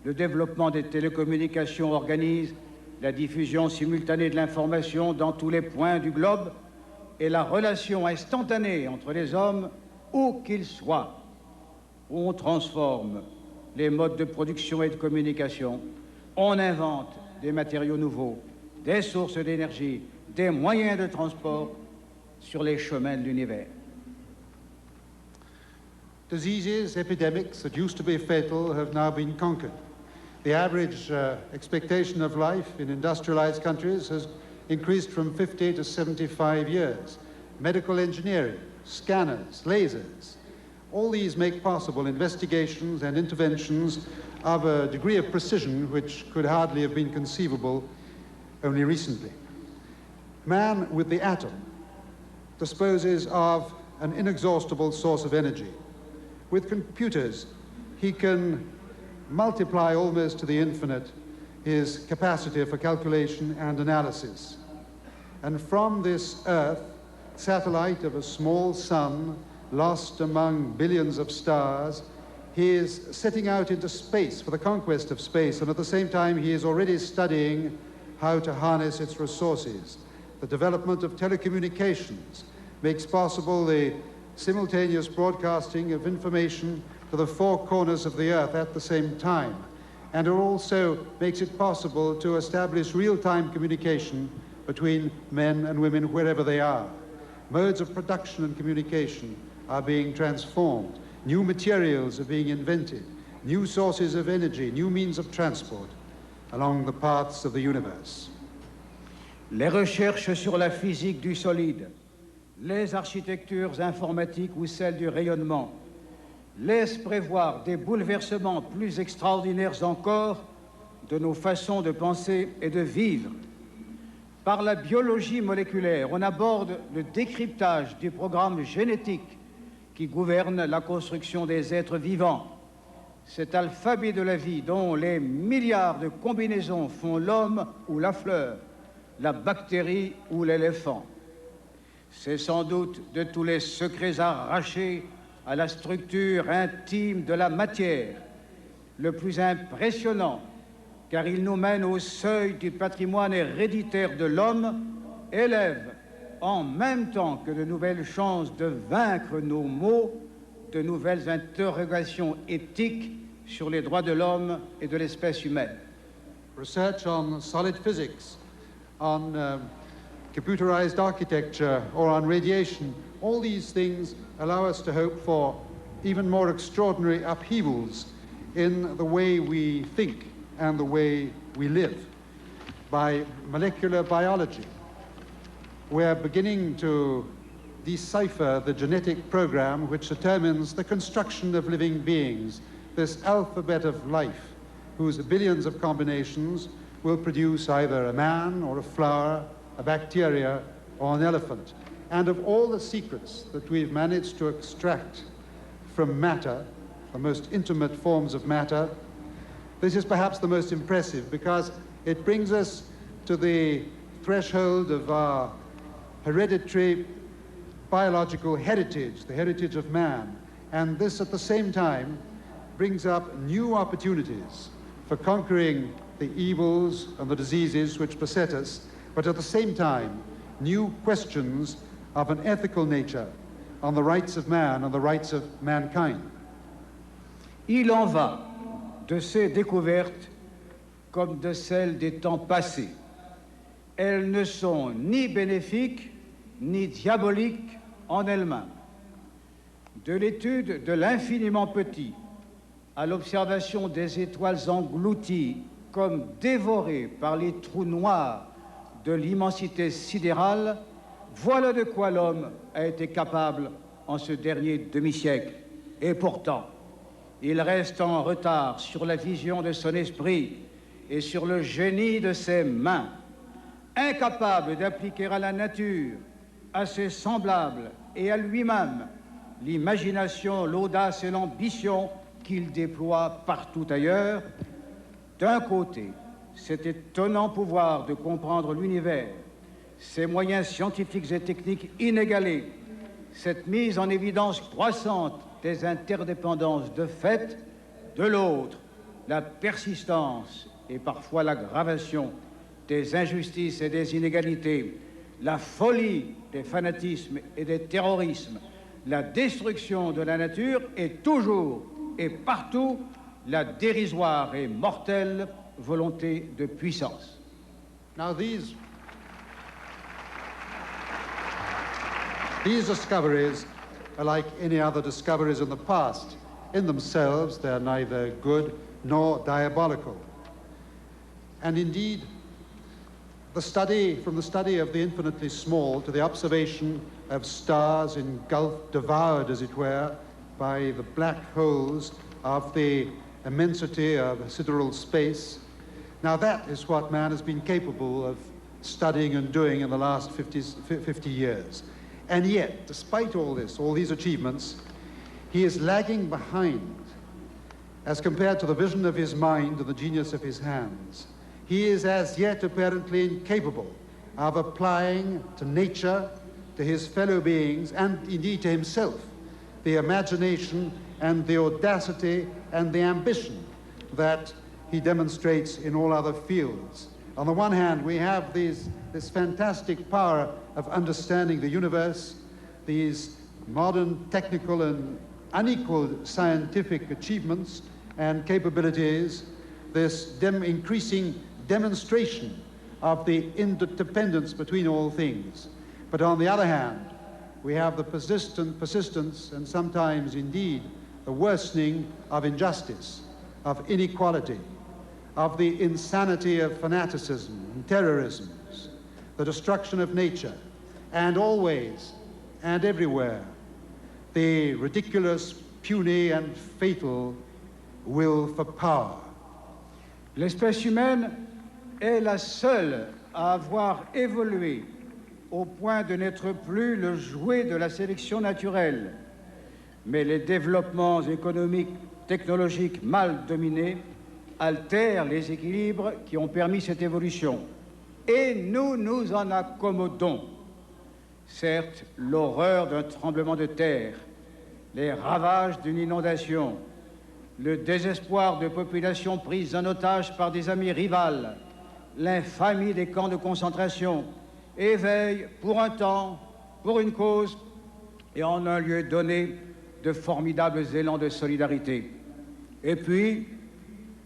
Le développement des télécommunications organise la diffusion simultanée de l'information dans tous les points du globe et la relation instantanée entre les hommes, où qu'ils soient. On transforme les modes de production et de communication, on invente des matériaux nouveaux, des sources d'énergie, des moyens de transport sur les chemins de l'univers. Diseases, epidemics that used to be fatal have now been conquered. The average expectation of life in industrialized countries has increased from 50 to 75 years. Medical engineering, scanners, lasers, all these make possible investigations and interventions of a degree of precision which could hardly have been conceivable only recently. Man with the atom disposes of an inexhaustible source of energy. With computers, he can multiply almost to the infinite his capacity for calculation and analysis. And from this Earth, satellite of a small sun, lost among billions of stars, he is setting out into space for the conquest of space, and at the same time he is already studying how to harness its resources. The development of telecommunications makes possible the simultaneous broadcasting of information to the four corners of the Earth at the same time. And it also makes it possible to establish real-time communication between men and women wherever they are. Modes of production and communication are being transformed. New materials are being invented. New sources of energy, new means of transport along the paths of the universe. Les recherches sur la physique du solide, les architectures informatiques ou celles du rayonnement laissent prévoir des bouleversements plus extraordinaires encore de nos façons de penser et de vivre. Par la biologie moléculaire, on aborde le décryptage du programme génétique qui gouverne la construction des êtres vivants. Cet alphabet de la vie dont les milliards de combinaisons font l'homme ou la fleur, la bactérie ou l'éléphant. C'est sans doute de tous les secrets arrachés à la structure intime de la matière, le plus impressionnant, car il nous mène au seuil du patrimoine héréditaire de l'homme, élève, en même temps que de nouvelles chances de vaincre nos maux, de nouvelles interrogations éthiques sur les droits de l'homme et de l'espèce humaine. Research on solid physics, on computerized architecture, or on radiation, all these things allow us to hope for even more extraordinary upheavals in the way we think and the way we live. By molecular biology, we're beginning to decipher the genetic program which determines the construction of living beings, this alphabet of life, whose billions of combinations will produce either a man or a flower, a bacteria or an elephant. And of all the secrets that we've managed to extract from matter, the most intimate forms of matter, this is perhaps the most impressive because it brings us to the threshold of our hereditary biological heritage, the heritage of man. And this at the same time brings up new opportunities for conquering the evils and the diseases which beset us, but at the same time, new questions of an ethical nature on the rights of man and the rights of mankind. Il en va de ces découvertes comme de celles des temps passés. Elles ne sont ni bénéfiques ni diaboliques en elles-mêmes. De l'étude de l'infiniment petit à l'observation des étoiles englouties comme dévorées par les trous noirs de l'immensité sidérale, voilà de quoi l'homme a été capable en ce dernier demi-siècle. Et pourtant, il reste en retard sur la vision de son esprit et sur le génie de ses mains, incapable d'appliquer à la nature, à ses semblables et à lui-même l'imagination, l'audace et l'ambition qu'il déploie partout ailleurs. D'un côté, cet étonnant pouvoir de comprendre l'univers, ses moyens scientifiques et techniques inégalés, cette mise en évidence croissante des interdépendances de fait, de l'autre, la persistance et parfois l'aggravation des injustices et des inégalités, la folie des fanatismes et des terrorismes, la destruction de la nature et toujours et partout la dérisoire et mortelle volonté de puissance. Now these discoveries are like any other discoveries in the past. In themselves, they're neither good nor diabolical. And indeed, from the study of the infinitely small to the observation of stars engulfed, devoured, as it were, by the black holes of the immensity of sidereal space. Now that is what man has been capable of studying and doing in the last 50 years. And yet, despite all this, all these achievements, he is lagging behind as compared to the vision of his mind and the genius of his hands. He is as yet apparently incapable of applying to nature, to his fellow beings, and indeed to himself, the imagination and the audacity and the ambition that he demonstrates in all other fields. On the one hand, we have this fantastic power of understanding the universe, these modern technical and unequaled scientific achievements and capabilities, this increasing demonstration of the interdependence between all things. But on the other hand, we have the persistence and sometimes indeed the worsening of injustice, of inequality, of the insanity of fanaticism and terrorisms, the destruction of nature, and always and everywhere, the ridiculous, puny, and fatal will for power. L'espèce humaine est la seule à avoir évolué au point de n'être plus le jouet de la sélection naturelle. Mais les développements économiques, technologiques mal dominés altèrent les équilibres qui ont permis cette évolution. Et nous nous en accommodons. Certes, l'horreur d'un tremblement de terre, les ravages d'une inondation, le désespoir de populations prises en otage par des amis rivales, l'infamie des camps de concentration, éveillent pour un temps, pour une cause et en un lieu donné de formidables élans de solidarité. Et puis,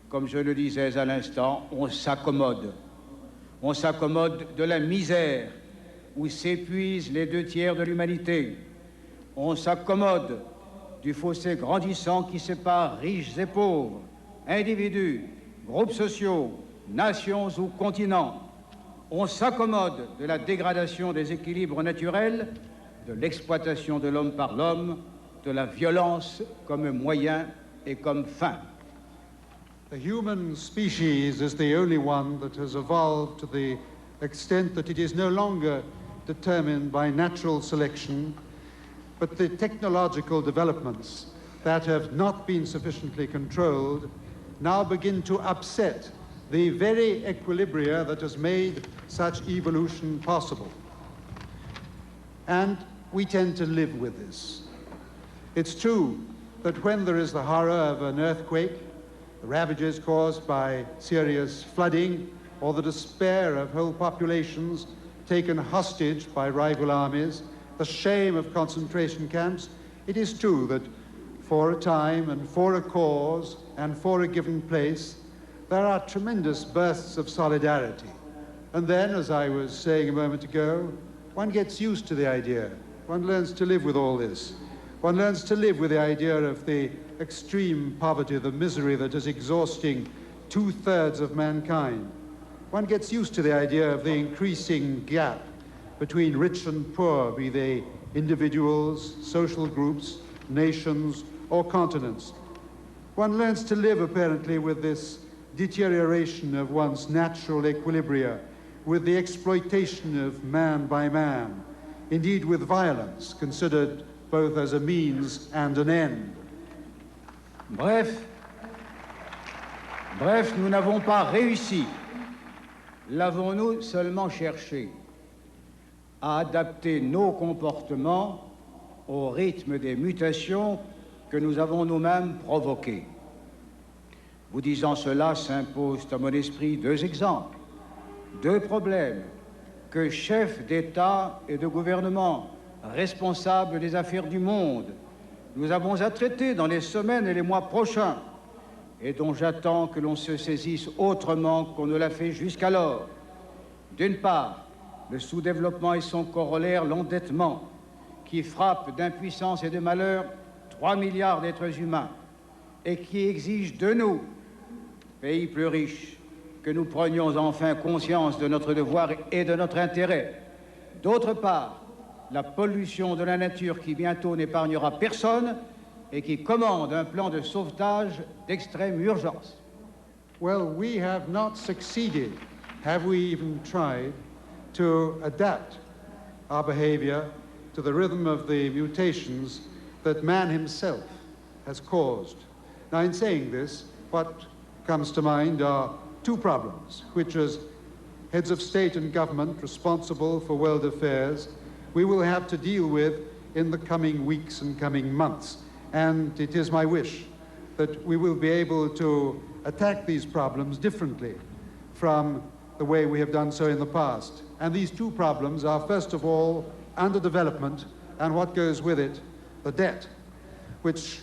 comme je le disais à l'instant, on s'accommode. On s'accommode de la misère où s'épuisent les 2/3 de l'humanité. On s'accommode du fossé grandissant qui sépare riches et pauvres, individus, groupes sociaux, nations ou continents. On s'accommode de la dégradation des équilibres naturels, de l'exploitation de l'homme par l'homme, de la violence comme moyen et comme fin. The human species is the only one that has evolved to the extent that it is no longer determined by natural selection, but the technological developments that have not been sufficiently controlled now begin to upset the very equilibria that has made such evolution possible. And we tend to live with this. It's true that when there is the horror of an earthquake, the ravages caused by serious flooding, or the despair of whole populations taken hostage by rival armies, the shame of concentration camps, it is true that for a time and for a cause and for a given place, there are tremendous bursts of solidarity. And then, as I was saying a moment ago, one gets used to the idea. One learns to live with all this. One learns to live with the idea of the extreme poverty, the misery that is exhausting 2/3 of mankind. One gets used to the idea of the increasing gap between rich and poor, be they individuals, social groups, nations, or continents. One learns to live, apparently, with this deterioration of one's natural equilibria, with the exploitation of man by man, indeed with violence, considered both as a means and an end. Bref, nous n'avons pas réussi, l'avons-nous seulement cherché, à adapter nos comportements au rythme des mutations que nous avons nous-mêmes provoquées. Vous disant cela, s'imposent à mon esprit 2 exemples, 2 problèmes que chefs d'État et de gouvernement, responsables des affaires du monde, nous avons à traiter dans les semaines et les mois prochains et dont j'attends que l'on se saisisse autrement qu'on ne l'a fait jusqu'alors. D'une part, le sous-développement et son corollaire, l'endettement, qui frappe d'impuissance et de malheur 3 milliards d'êtres humains et qui exige de nous, pays plus riches, que nous prenions enfin conscience de notre devoir et de notre intérêt. D'autre part, la pollution de la nature qui bientôt n'épargnera personne et qui commande un plan de sauvetage d'extrême urgence. Well, we have not succeeded, have we even tried, to adapt our behavior to the rhythm of the mutations that man himself has caused. Now, in saying this, what comes to mind are 2 problems, which, as heads of state and government responsible for world affairs, we will have to deal with in the coming weeks and coming months. And it is my wish that we will be able to attack these problems differently from the way we have done so in the past. And these two problems are, first of all, underdevelopment and what goes with it, the debt, which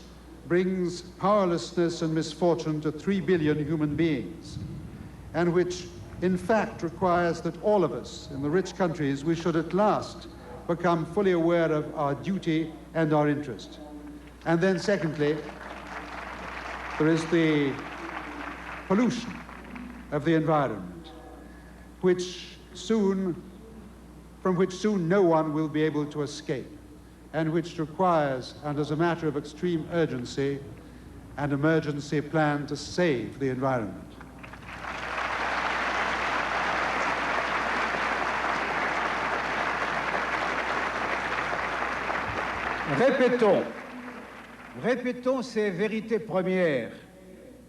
brings powerlessness and misfortune to 3 billion human beings, and which in fact requires that all of us in the rich countries, we should at last become fully aware of our duty and our interest. And then secondly, there is the pollution of the environment, from which soon no one will be able to escape, and which requires, and as a matter of extreme urgency, an emergency plan to save the environment. Répétons ces vérités premières,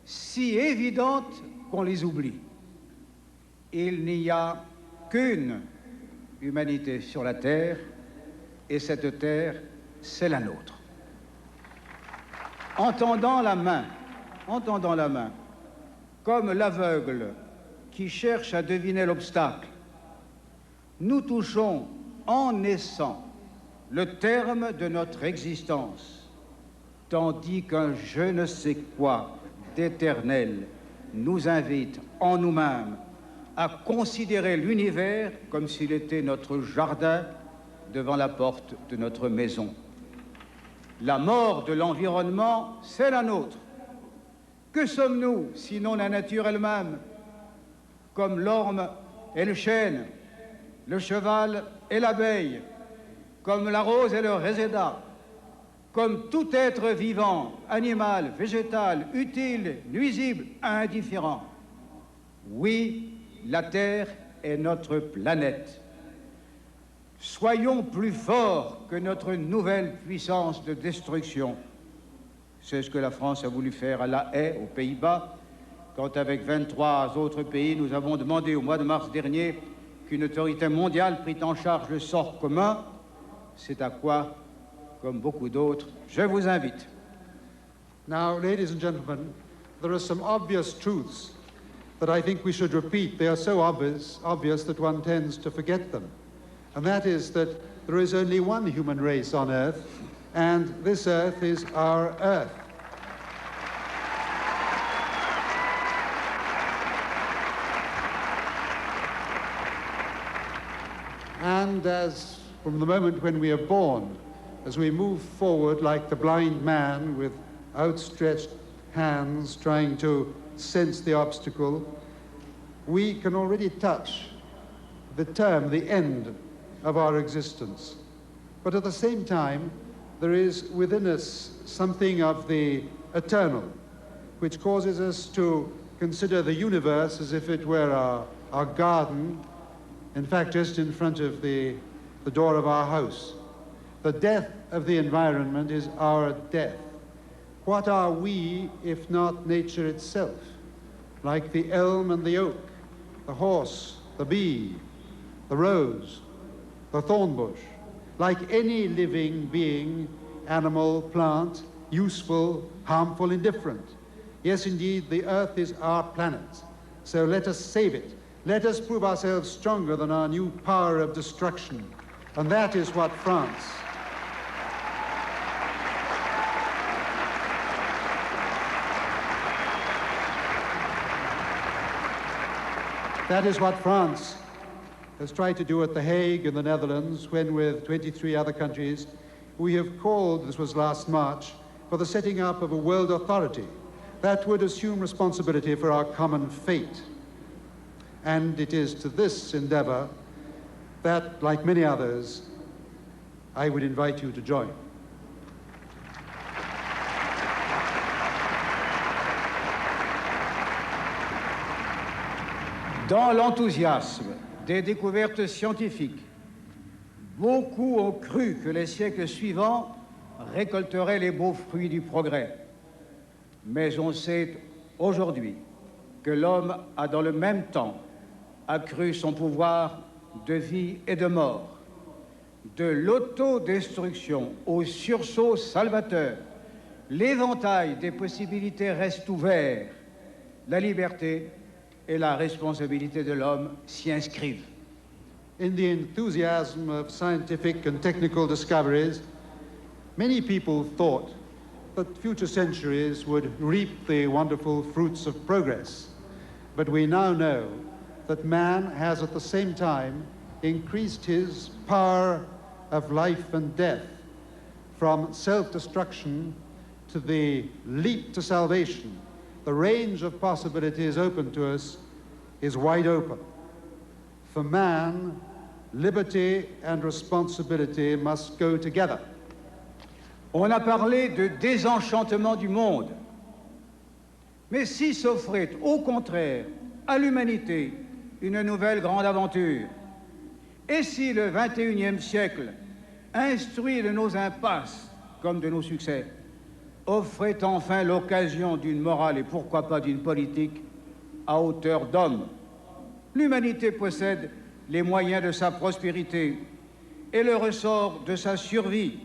si évidentes qu'on les oublie. Il n'y a qu'une humanité sur la Terre, et cette Terre, c'est la nôtre. Entendant la main, comme l'aveugle qui cherche à deviner l'obstacle, nous touchons en naissant le terme de notre existence, tandis qu'un je ne sais quoi d'éternel nous invite en nous-mêmes à considérer l'univers comme s'il était notre jardin devant la porte de notre maison. La mort de l'environnement, c'est la nôtre. Que sommes-nous, sinon la nature elle-même, comme l'orme et le chêne, le cheval et l'abeille, comme la rose et le réséda, comme tout être vivant, animal, végétal, utile, nuisible, indifférent. Oui, la Terre est notre planète. Soyons plus forts que notre nouvelle puissance de destruction. C'est ce que la France a voulu faire à La Haye, aux Pays-Bas, quand avec 23 autres pays, nous avons demandé au mois de mars dernier qu'une autorité mondiale prit en charge le sort commun. C'est à quoi, comme beaucoup d'autres, je vous invite. Now, ladies and gentlemen, there are some obvious truths that I think we should repeat. They are so obvious that one tends to forget them. And that is that there is only one human race on Earth, and this Earth is our Earth. And as from the moment when we are born, as we move forward like the blind man with outstretched hands trying to sense the obstacle, we can already touch the end of our existence. But at the same time, there is within us something of the eternal, which causes us to consider the universe as if it were our garden, in fact, just in front of the door of our house. The death of the environment is our death. What are we if not nature itself? Like the elm and the oak, the horse, the bee, the rose, the thorn bush, like any living being, animal, plant, useful, harmful, indifferent. Yes, indeed, the earth is our planet. So let us save it. Let us prove ourselves stronger than our new power of destruction. And that is what France, has tried to do at The Hague in the Netherlands, when with 23 other countries, we have called, this was last March, for the setting up of a world authority that would assume responsibility for our common fate. And it is to this endeavor that, like many others, I would invite you to join. Dans l'enthousiasme des découvertes scientifiques, beaucoup ont cru que les siècles suivants récolteraient les beaux fruits du progrès. Mais on sait aujourd'hui que l'homme a dans le même temps accru son pouvoir de vie et de mort. De l'autodestruction au sursaut salvateur, l'éventail des possibilités reste ouvert. La liberté et la responsabilité de l'homme s'y inscrivent. In the enthusiasm of scientific and technical discoveries, many people thought that future centuries would reap the wonderful fruits of progress. But we now know that man has at the same time increased his power of life and death, from self-destruction to the leap to salvation. The range of possibilities open to us is wide open. For man, liberty and responsibility must go together. On a parlé de désenchantement du monde. Mais si s'offrait au contraire à l'humanité une nouvelle grande aventure, et si le XXIe siècle, instruit de nos impasses comme de nos succès, offrait enfin l'occasion d'une morale et pourquoi pas d'une politique à hauteur d'homme. L'humanité possède les moyens de sa prospérité et le ressort de sa survie.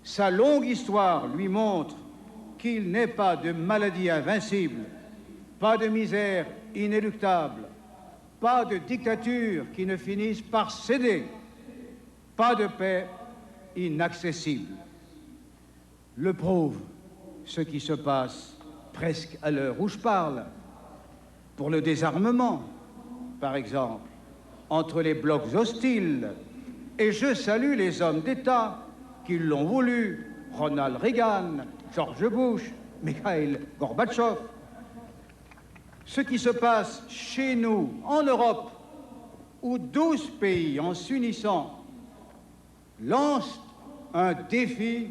Sa longue histoire lui montre qu'il n'est pas de maladie invincible, pas de misère inéluctable, pas de dictature qui ne finisse par céder, pas de paix inaccessible. Le prouve ce qui se passe presque à l'heure où je parle, pour le désarmement, par exemple, entre les blocs hostiles, et je salue les hommes d'État qui l'ont voulu, Ronald Reagan, George Bush, Mikhail Gorbatchev. Ce qui se passe chez nous, en Europe, où 12 pays, en s'unissant, lancent un défi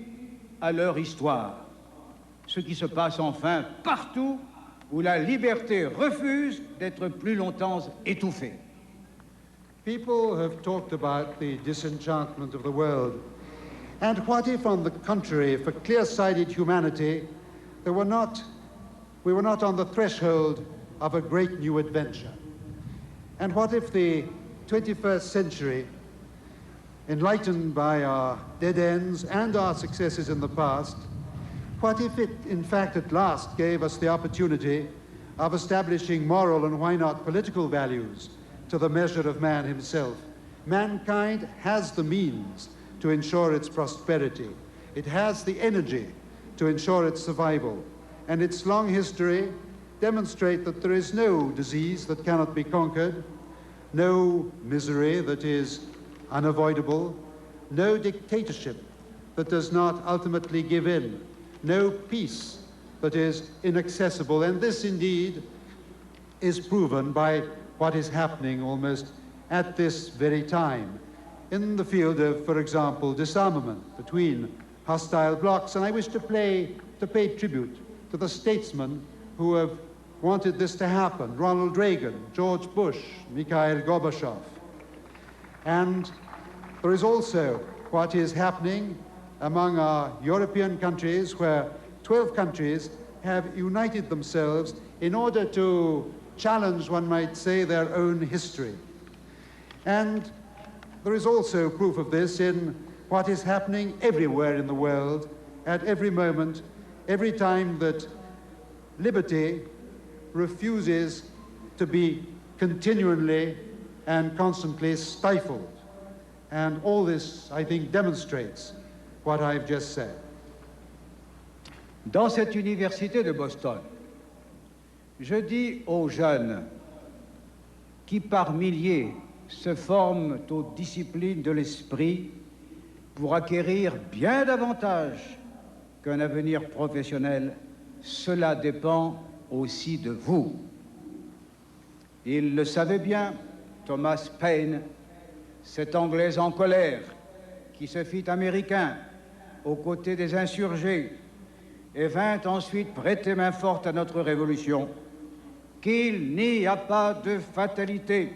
à leur histoire. Ce qui se passe enfin partout où la liberté refuse d'être plus longtemps étouffée. People have talked about the disenchantment of the world. And what if, on the contrary, for clear-sighted humanity, we were not on the threshold of a great new adventure? And what if the 21st century, enlightened by our dead ends and our successes in the past, what if it, in fact, at last gave us the opportunity of establishing moral and why not political values to the measure of man himself? Mankind has the means to ensure its prosperity. It has the energy to ensure its survival. And its long history demonstrates that there is no disease that cannot be conquered, no misery that is unavoidable, no dictatorship that does not ultimately give in, no peace that is inaccessible. And this indeed is proven by what is happening almost at this very time in the field of, for example, disarmament between hostile blocs. And I wish to pay tribute to the statesmen who have wanted this to happen: Ronald Reagan, George Bush, Mikhail Gorbachev. And there is also what is happening among our European countries, where 12 countries have united themselves in order to challenge, one might say, their own history. And there is also proof of this in what is happening everywhere in the world, at every moment, every time that liberty refuses to be continually and constantly stifled. And all this, I think, demonstrates what I've just said. Dans cette université de Boston, je dis aux jeunes qui par milliers se forment aux disciplines de l'esprit pour acquérir bien davantage qu'un avenir professionnel, cela dépend aussi de vous. Il le savait bien, Thomas Paine, cet Anglais en colère qui se fit américain aux côtés des insurgés et vint ensuite prêter main forte à notre révolution, qu'il n'y a pas de fatalité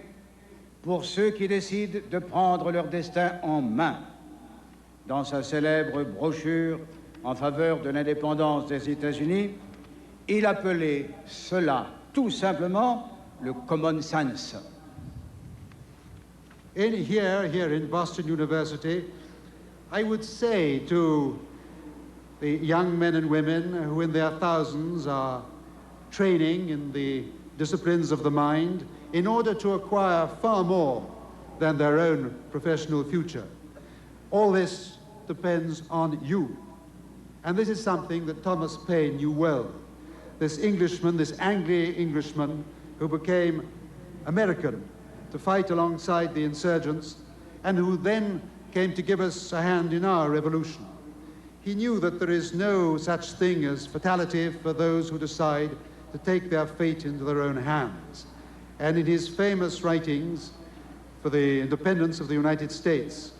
pour ceux qui décident de prendre leur destin en main. Dans sa célèbre brochure en faveur de l'indépendance des États-Unis, il appelait cela tout simplement le common sense. Here in Boston University, I would say to the young men and women who in their thousands are training in the disciplines of the mind in order to acquire far more than their own professional future. All this depends on you. And this is something that Thomas Paine knew well. This Englishman, this Anglo-Englishman who became American to fight alongside the insurgents and who then came to give us a hand in our revolution. He knew that there is no such thing as fatality for those who decide to take their fate into their own hands. And in his famous writings for the independence of the United States,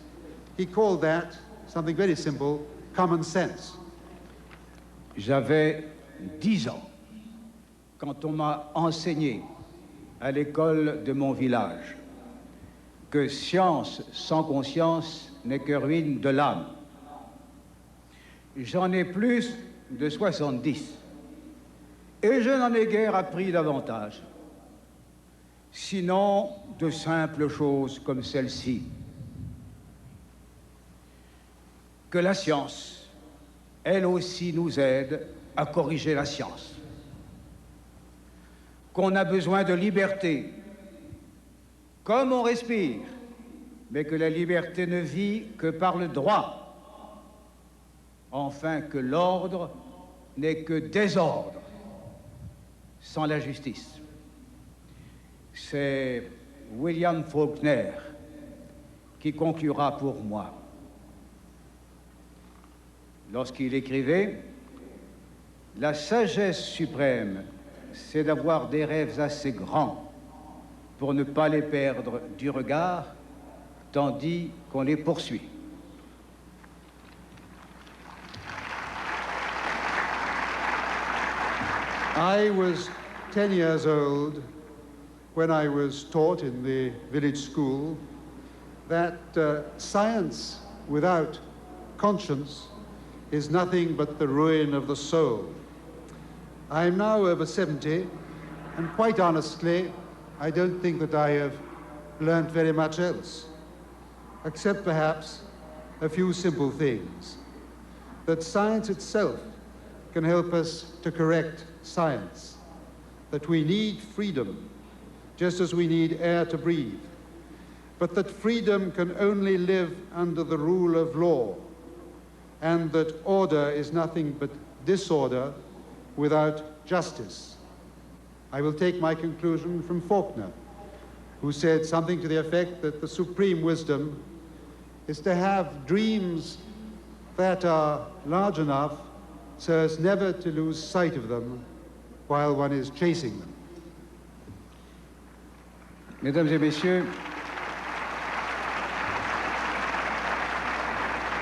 he called that something very simple, common sense. J'avais 10 ans quand on m'a enseigné à l'école de mon village que science sans conscience n'est que ruine de l'âme. J'en ai plus de 70 et je n'en ai guère appris davantage, sinon de simples choses comme celle-ci. Que la science, elle aussi, nous aide à corriger la science. Qu'on a besoin de liberté, comme on respire, mais que la liberté ne vit que par le droit. Enfin, que l'ordre n'est que désordre sans la justice. C'est William Faulkner qui conclura pour moi. Lorsqu'il écrivait « La sagesse suprême, c'est d'avoir des rêves assez grands pour ne pas les perdre du regard, tandis qu'on les poursuit. » I was 10 years old when I was taught in the village school that science without conscience is nothing but the ruin of the soul. I am now over 70, and quite honestly, I don't think that I have learned very much else, except perhaps a few simple things. That science itself can help us to correct science, that we need freedom, just as we need air to breathe, but that freedom can only live under the rule of law, and that order is nothing but disorder without justice. I will take my conclusion from Faulkner, who said something to the effect that the supreme wisdom is to have dreams that are large enough so as never to lose sight of them while one is chasing them. Mesdames et messieurs,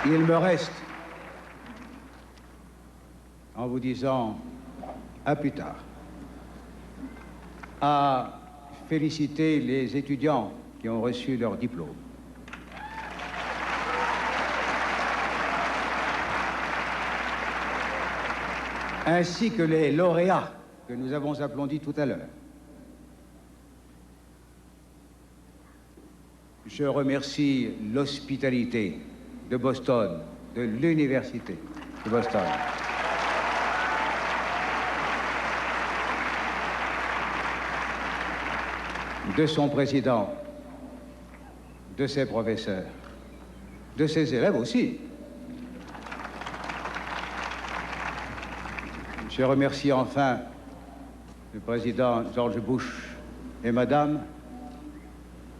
il me reste, en vous disant à plus tard, à féliciter les étudiants qui ont reçu leur diplôme. Ainsi que les lauréats que nous avons applaudis tout à l'heure. Je remercie l'hospitalité de Boston, de l'Université de Boston. De son président, de ses professeurs, de ses élèves aussi. Je remercie enfin le président George Bush et Madame,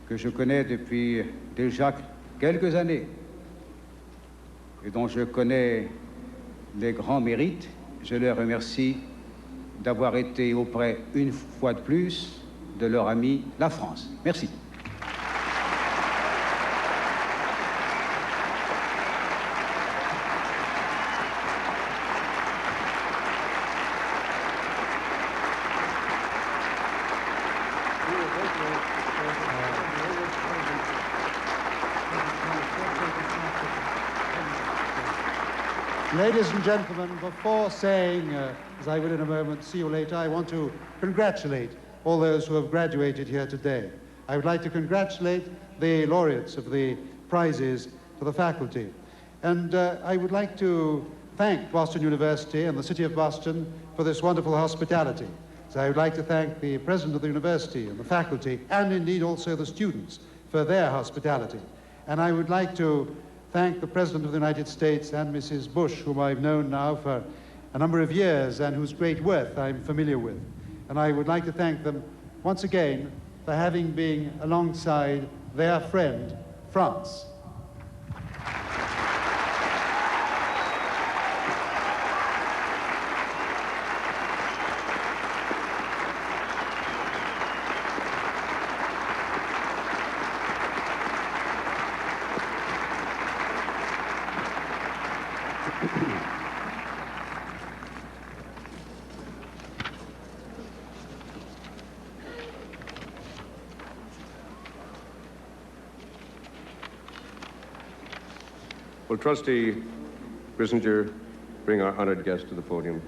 que je connais depuis déjà quelques années et dont je connais les grands mérites. Je les remercie d'avoir été auprès, une fois de plus, de leur ami, la France. Merci. Ladies and gentlemen, before saying, as I will in a moment, see you later, I want to congratulate all those who have graduated here today. I would like to congratulate the laureates of the prizes for the faculty. And I would like to thank Boston University and the City of Boston for this wonderful hospitality. So I would like to thank the president of the university and the faculty, and indeed also the students, for their hospitality. And I would like to thank the President of the United States and Mrs. Bush, whom I've known now for a number of years and whose great worth I'm familiar with. And I would like to thank them once again for having been alongside their friend, France. Will Trustee Grissinger bring our honored guest to the podium?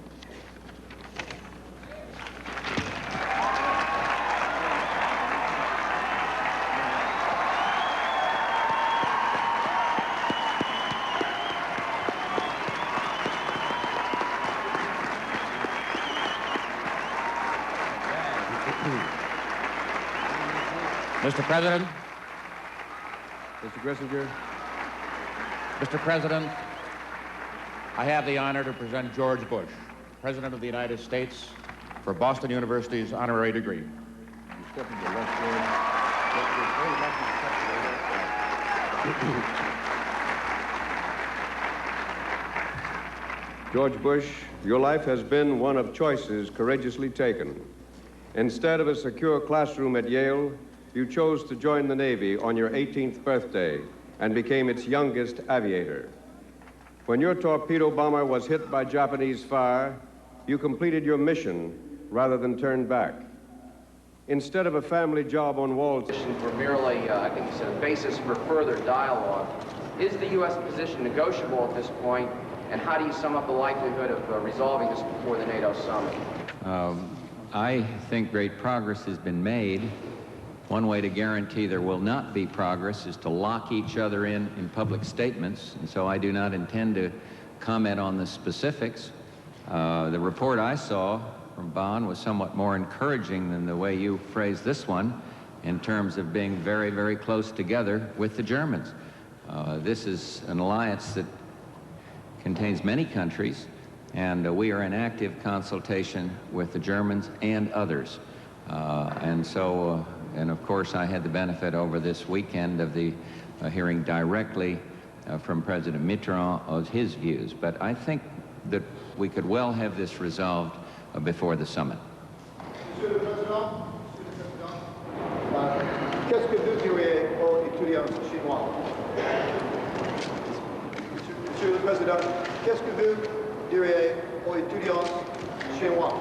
Mr. President. Mr. Grissinger. Mr. President, I have the honor to present George Bush, President of the United States, for Boston University's honorary degree. George Bush, your life has been one of choices courageously taken. Instead of a secure classroom at Yale, you chose to join the Navy on your 18th birthday and became its youngest aviator. When your torpedo bomber was hit by Japanese fire, you completed your mission rather than turn back. Instead of a family job on Wall Street. For merely, I think you said, a basis for further dialogue. Is the U.S. position negotiable at this point, and how do you sum up the likelihood of resolving this before the NATO summit? I think great progress has been made. One way to guarantee there will not be progress is to lock each other in public statements, and so I do not intend to comment on the specifics. The report I saw from Bonn was somewhat more encouraging than the way you phrased this one in terms of being very, very close together with the Germans. This is an alliance that contains many countries, and we are in active consultation with the Germans and others. And of course, I had the benefit over this weekend of the hearing directly from President Mitterrand of his views. But I think that we could well have this resolved before the summit. Monsieur le Président, qu'est-ce que vous diriez aux étudiants chinois? Monsieur le Président, qu'est-ce que vous diriez aux étudiants chinois?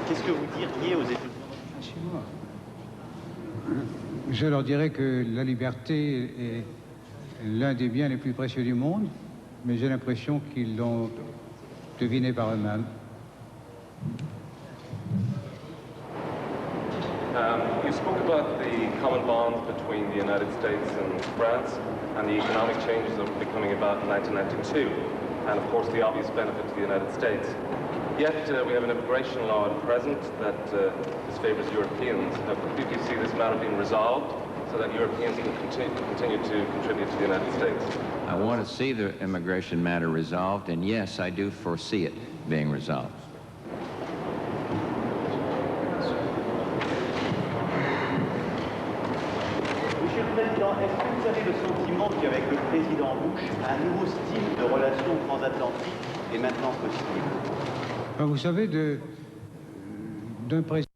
Qu'est-ce que vous diriez aux étudiants chinois? Je leur dirais que la liberté est l'un des biens les plus précieux du monde, mais j'ai l'impression qu'ils l'ont deviné par eux-mêmes. You spoke about the common bonds between the United States and France and the economic changes that were becoming about in 1992, and of course the obvious benefit to the United States. Yet we have an immigration law at present that disfavors Europeans. Could you see this matter being resolved so that Europeans can continue to contribute to the United States? I want to see the immigration matter resolved, and yes, I do foresee it being resolved. Monsieur le Président, est-ce que vous avez le sentiment qu'avec le président Bush, un nouveau style de relations transatlantiques est maintenant possible? Vous savez, d'un président